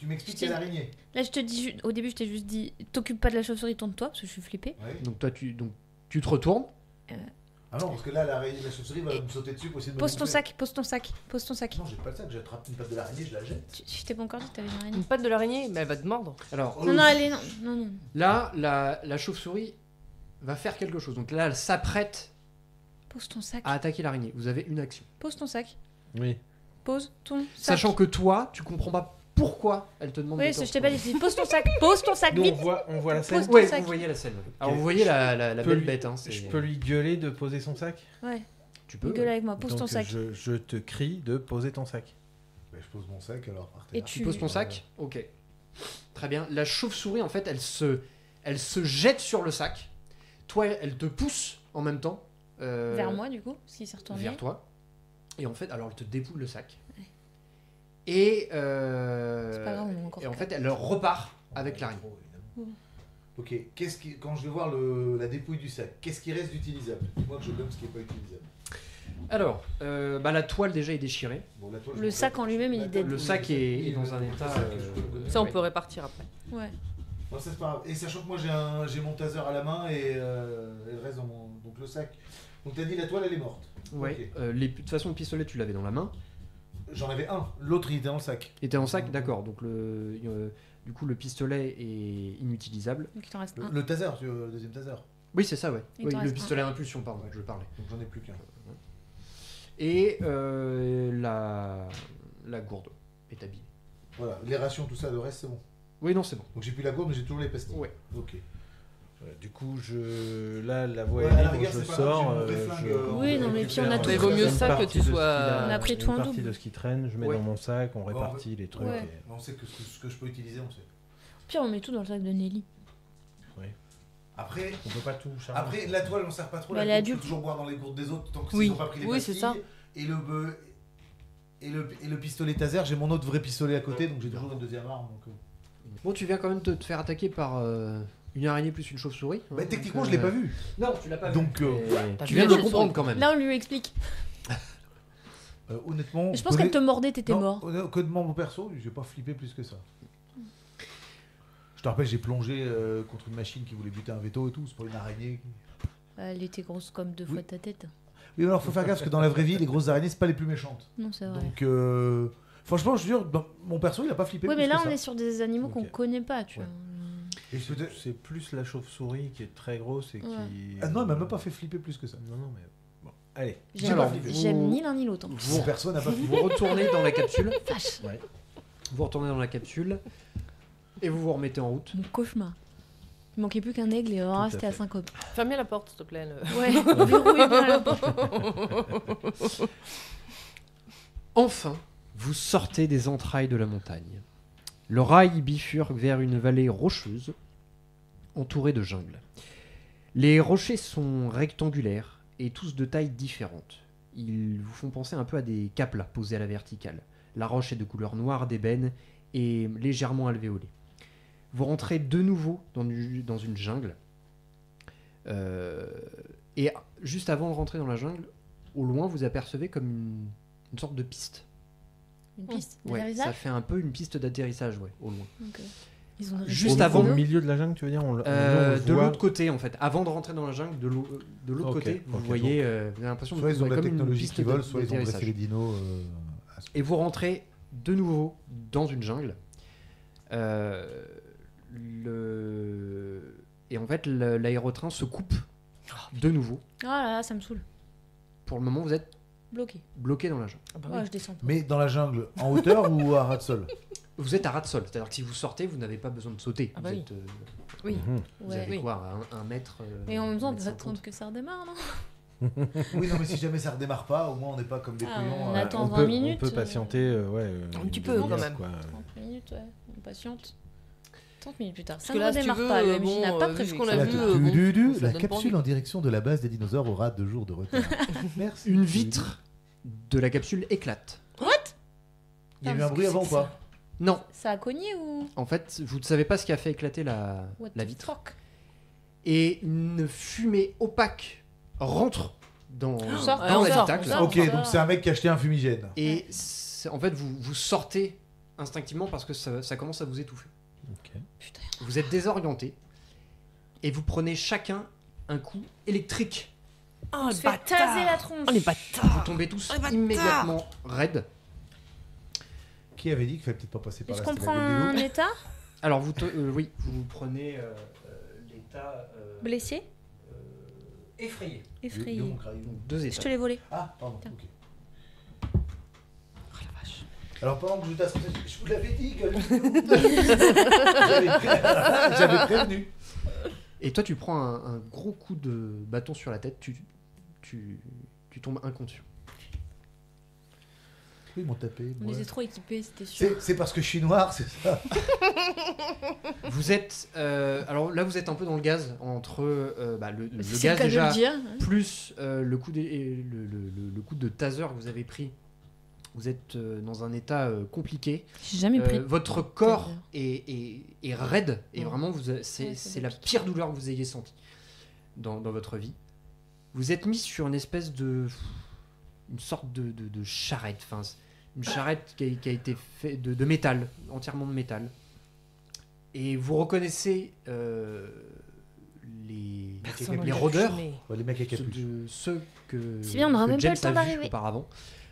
m'expliques Je qu'il y a t'ai- l'araignée. Là je te dis, au début je t'ai juste dit, t'occupes pas de la chauve-souris, tourne-toi, parce que je suis flippée. Ouais. Donc toi, tu te retournes. Ah non, parce que là, l'araignée, la chauve-souris va me sauter dessus pour essayer de me Pose ton bouffer. sac, pose ton sac, pose ton sac. Non, j'ai pas le sac, j'attrape une patte de l'araignée, je la jette. Je t'ai pas encore dit que t'avais une araignée. Une patte de l'araignée, mais elle va te mordre. Alors Oh, Non, non, elle est. Non, non, non. là, la chauve-souris va faire quelque chose. Donc là, elle s'apprête Pose ton sac. à attaquer l'araignée. Vous avez une action. Pose ton sac. Oui. Pose ton sac. Sachant que toi, tu comprends pas pourquoi elle te demande Oui, de ça, te je t'ai pas dit. retourner. Je dis, pose ton sac. Pose ton sac, Nous, vite. on voit la scène. Pose ton Ouais, sac. vous voyez la scène. Alors Ok. vous voyez la Je peux belle lui- bête. Hein, Je peux lui gueuler de poser son sac. Ouais, Tu peux. gueule avec moi. Pose Donc, ton sac. Je te crie de poser ton sac. Bah, je pose mon sac alors par terre. Et Tu poses ton sac. Ok. Très bien. La chauve-souris, en fait, elle se jette sur le sac. Toi, elle te pousse en même temps Vers moi, du coup, parce qu'il s'est retourné. vers toi. Et en fait, alors elle te dépoule le sac. Et, C'est pas grave, on est encore et en quatre. fait, elle repart avec l'araignée. Ok, quand je vais voir la dépouille du sac, qu'est-ce qui reste d'utilisable? Dis-moi que je donne ce qui n'est pas utilisable. Alors, la toile déjà est déchirée. Bon, la toile, Le je sac m'en en lui-même, il est dead. Le sac est dans un état. Ça, on ouais. peut répartir après. Ouais. Non, ça, c'est pas grave. Et sachant que moi j'ai mon taser à la main et elle reste dans mon. Donc le sac. Donc t'as dit la toile elle est morte. Ouais. Ok. De toute façon, le pistolet, tu l'avais dans la main. J'en avais un, l'autre il était dans le sac. Il était en sac, d'accord. Donc du coup, le pistolet est inutilisable. Donc il t'en reste un. Le taser, le deuxième taser. Oui, c'est ça, ouais. Il Oui, t'en le reste pistolet à impulsion, pardon, je parlais. Donc j'en ai plus qu'un. Et la gourde est abîmée. Voilà, les rations, tout ça, le reste c'est bon. Oui, non, c'est bon. Donc j'ai plus la gourde mais j'ai toujours les pastilles. Ouais. Ok. Du coup, là, la voie Ouais, est à la libre, rigueur, je c'est pas sors. grave, j'ai mon vrai flingue, Oui, non, mais puis on a tout Mais vaut mieux ça que tu sois- On a pris tout en Une partie double. de ce qui traîne, je mets Ouais. dans mon sac, on répartit les trucs. Ouais. et- On sait que ce que je peux utiliser, on sait. Pire, on met tout dans le sac de Nelly. Après, On peut pas tout charger. après la toile on sert pas trop. Bah, La elle est gourde, tu peux adulte. toujours boire dans les gourdes des autres tant que Oui. ils ont pas pris les Oui, c'est pastilles. ça. Et le pistolet taser, j'ai mon autre vrai pistolet à côté, donc j'ai toujours une deuxième arme. Donc, Bon, tu viens quand même te faire attaquer par une araignée plus une chauve-souris. Bah, hein, techniquement, donc, je l'ai pas vu. Non, tu l'as pas Donc, vu. Mais T'as tu vu viens de la le comprendre quand même. Là, on lui explique. Honnêtement, Je pense qu'elle te mordait, t'étais Non, mort. honnêtement, mon perso, j'ai pas flippé plus que ça. Je te rappelle, j'ai plongé contre une machine qui voulait buter un veto et tout, c'est pas une araignée. Elle était grosse comme 2 fois ta tête. Oui, alors faut faire gaffe parce que dans la vraie vie, les grosses araignées, c'est pas les plus méchantes. Non, c'est vrai. Donc, franchement, je veux dire, mon perso, il a pas flippé Oui, plus mais là, que on ça. est sur des animaux qu'on Ok. connaît pas, tu Ouais. vois. Et peut-être- C'est plus la chauve-souris qui est très grosse et qui. Ah non, elle m'a même pas fait flipper plus que ça. Non, non, mais. Bon, allez. J'aime Alors, j'aime vous- ni l'un ni l'autre. hein. Mon perso n'a pas flippé. Vous retournez dans la capsule. Vache, Ouais. Vous retournez dans la capsule. Et vous vous remettez en route. mon cauchemar. Il manquait plus qu'un aigle et on à restait à fait. syncope. Ferme bien la porte, s'il te plaît. Ouais, verrouille bien la porte. Enfin, vous sortez des entrailles de la montagne. Le rail bifurque vers une vallée rocheuse, entourée de jungle. Les rochers sont rectangulaires et tous de taille différente. Ils vous font penser un peu à des caplas posés à la verticale. La roche est de couleur noire d'ébène et légèrement alvéolée. Vous rentrez de nouveau dans une jungle. Et juste avant de rentrer dans la jungle, au loin, vous apercevez comme une sorte de piste. Une piste Ouais, ça d'atterrissage. fait un peu une piste d'atterrissage, ouais, au loin. Ok. Ils ont Juste Au- avant- Au milieu de la jungle, tu veux dire on le De voit. l'autre côté, en fait. Avant de rentrer dans la jungle, de l'autre Ok, côté, vous ok, voyez, vous avez l'impression Soit de ils ont de la comme une technologie piste qui vole, soit ils ont d'atterrissage. dressé les dinos. Et vous rentrez de nouveau dans une jungle. Et en fait, l'aérotrain se coupe de nouveau. Ah là là, ça me saoule. Pour le moment, vous êtes Bloqué. bloqué dans la jungle. Ah bah Ouais, oui. je descends pas. Mais dans la jungle, en hauteur ou à ras de sol? Vous êtes à ras de sol, c'est-à-dire que si vous sortez, vous n'avez pas besoin de sauter. Ah bah vous oui. êtes, Oui. Mhm. vous Ouais. avez Oui. quoi, un mètre Mais en même temps, on un peut mètre pas 50. attendre que ça redémarre, non? Oui, non, mais si jamais ça redémarre pas, au moins on n'est pas comme des Ah, couillons. on attend. On 20 peut, minutes, on peut patienter, ouais. Un une petit peu, demi-heure, quand même. quoi. 30 minutes, ouais. On patiente. 30 minutes plus tard. Ça Parce ne que là, si tu redémarre veux, pas. Le MJ bon, n'a pas vu prévu. ce qu'on que a ça vu, redémarre. bon, ça la donne pas capsule envie. en direction de la base des dinosaures aura 2 jours de retard. Merci. Une vitre de la capsule éclate. Il y a eu un bruit avant ou pas? Non, Ça a cogné ou en fait, vous ne savez pas ce qui a fait éclater la What the vitre. fuck? Et une fumée opaque rentre dans Sort, dans on sort, l'habitacle. on sort. Ok, donc c'est un mec qui a acheté un fumigène. Et en fait, vous sortez instinctivement parce que ça commence à vous étouffer. Ok. Putain. Vous êtes désorienté et vous prenez chacun un coup électrique. Oh, On le se fait bâtard. taser la tronche. Oh, les Vous bâtards. tombez tous Ah, bâtard. immédiatement raides. Qui avait dit qu'il fallait peut-être pas passer par Est-ce là? qu'on c'était prend la gueule un des loups. état Alors, oui, vous prenez l'état blessé, effrayé. effrayé? De mon crayon. Donc, 2 Je états. te l'ai volé. Ah, pardon, Tiens. ok. Oh la vache. Alors pendant que je tasse, je vous l'avais dit que... J'avais prévenu. Et toi, tu prends un gros coup de bâton sur la tête, tu tombes inconscient. Pourquoi ils m'ont tapé On moi était trop équipés, c'était sûr. C'est parce que je suis noir, c'est ça. Vous êtes. Alors là, vous êtes un peu dans le gaz entre le C'est gaz le cas de déjà, le dire. plus le coup le coup de taser que vous avez pris. Vous êtes dans un état compliqué. J'ai jamais pris. Votre corps taser. est raide et Ouais. vraiment Ouais, c'est ça la doit pire douleur que vous ayez sentie dans votre vie. Vous êtes mis sur une espèce de une sorte de charrette, enfin une charrette qui a été faite de métal, entièrement de métal. Et vous reconnaissez les rôdeurs, Ouais, les mecs à capuche. ceux que, C'est bien, on n'aura que même pas James le temps a vus d'arriver. auparavant.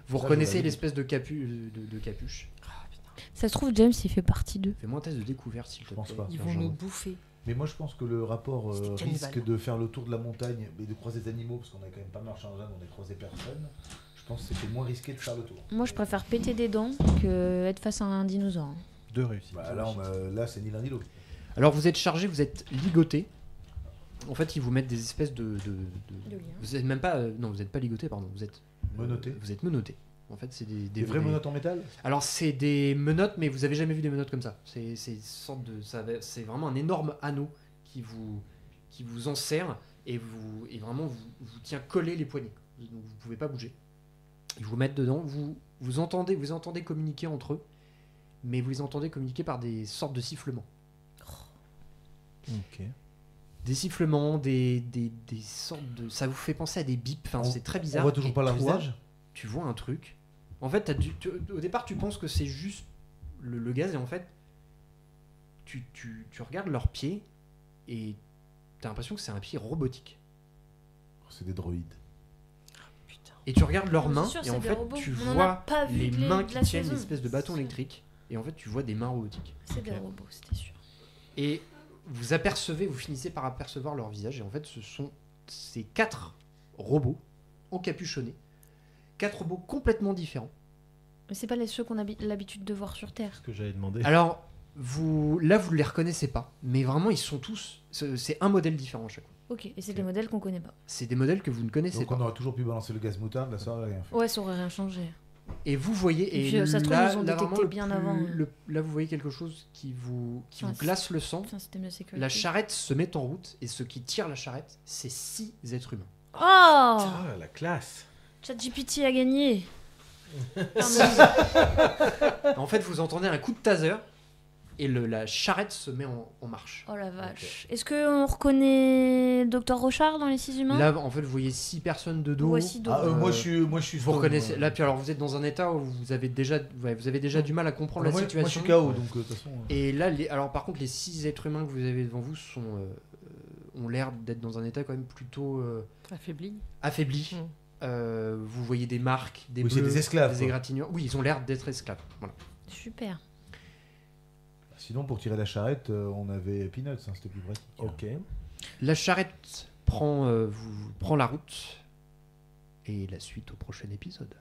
Vous Ça, reconnaissez je l'avais l'espèce de capuche. Ça se trouve, James, il fait partie d'eux. Fais-moi un test de découverte, s'il te Je pense plaît. pas. Ils vont Benjamin. nous bouffer. Mais moi, je pense que le rapport C'était risque cannibale. de faire le tour de la montagne et de croiser des animaux, parce qu'on a quand même pas marché en jeune, on a croisé personne. Je pense que c'était moins risqué de faire le tour. Moi, je préfère péter des dents que être face à un dinosaure. 2 réussites. Bah, là, c'est ni l'un ni l'autre. Alors vous êtes chargé, vous êtes ligoté. En fait, ils vous mettent des espèces de liens. vous êtes même pas non, vous êtes pas ligoté, pardon. Vous êtes Menotté. Vous êtes menotté. En fait, c'est Des vraies menottes en métal. Alors c'est des menottes, mais vous avez jamais vu des menottes comme ça. C'est une sorte de c'est vraiment un énorme anneau qui vous enserre et vraiment vous tient collé les poignets. Donc vous pouvez pas bouger. Ils vous mettent dedans. Vous entendez communiquer entre eux, mais vous les entendez communiquer par des sortes de sifflements. Ok. Des sifflements, des sortes de... Ça vous fait penser à des bips, enfin, c'est très bizarre. On voit toujours Et pas leur toi, visage. Tu vois un truc. En fait, au départ, tu penses que c'est juste le gaz, et en fait, tu regardes leurs pieds, et t'as l'impression que c'est un pied robotique. C'est des droïdes. Putain. Et tu regardes leurs C'est mains, sûr, et c'est en des fait, robots. tu On en a vois pas vu les de mains de qui la tiennent saison. une espèce de bâton C'est- électrique, et en fait, tu vois des mains robotiques. C'est des Ok. robots, c'était sûr. Et vous finissez par apercevoir leur visage, et en fait, ce sont ces 4 robots encapuchonnés, 4 robots complètement différents. Mais c'est pas les ceux qu'on a l'habitude de voir sur Terre. Ce que j'allais demander. Alors, vous les reconnaissez pas, mais vraiment, ils sont tous. C'est un modèle différent à chaque fois. Ok, et c'est Ok. des modèles qu'on connaît pas. C'est des modèles que vous ne connaissez Donc pas. on aurait toujours pu balancer le gaz moutarde, là ça aurait rien fait. Ouais, ça aurait rien changé. Et vous voyez, Et puis, ça se trouve, là, ils ont là, détecté vraiment, le bien plus- avant, hein. là, vous voyez quelque chose qui vous Enfin, glace le sang. Enfin, c'était mieux sécurité. La charrette se met en route, et ce qui tire la charrette, c'est 6 êtres humains. Oh Ah, la classe. ChatGPT a gagné. En fait, vous entendez un coup de taser, et la charrette se met en marche. Oh la vache. Est-ce qu'on reconnaît Dr Rochard dans les 6 humains? Là, en fait, vous voyez 6 personnes de dos. Voici Ah, d'autres. moi je suis. Vous stone, reconnaissez. moi. Là, puis alors, vous êtes dans un état où vous avez déjà du mal à comprendre Alors, la moi, situation. moi je suis KO donc de toute façon. Et là, alors par contre, les 6 êtres humains que vous avez devant vous ont l'air d'être dans un état quand même plutôt Affaibli. affaibli. Vous voyez des marques, des Oui, c'est bleus, des esclaves, des quoi. égratignures. Oui, ils ont l'air d'être esclaves. Voilà. Super. Sinon pour tirer la charrette, on avait Peanuts, hein, c'était plus pratique. Ok. La charrette prend la route. Et la suite au prochain épisode.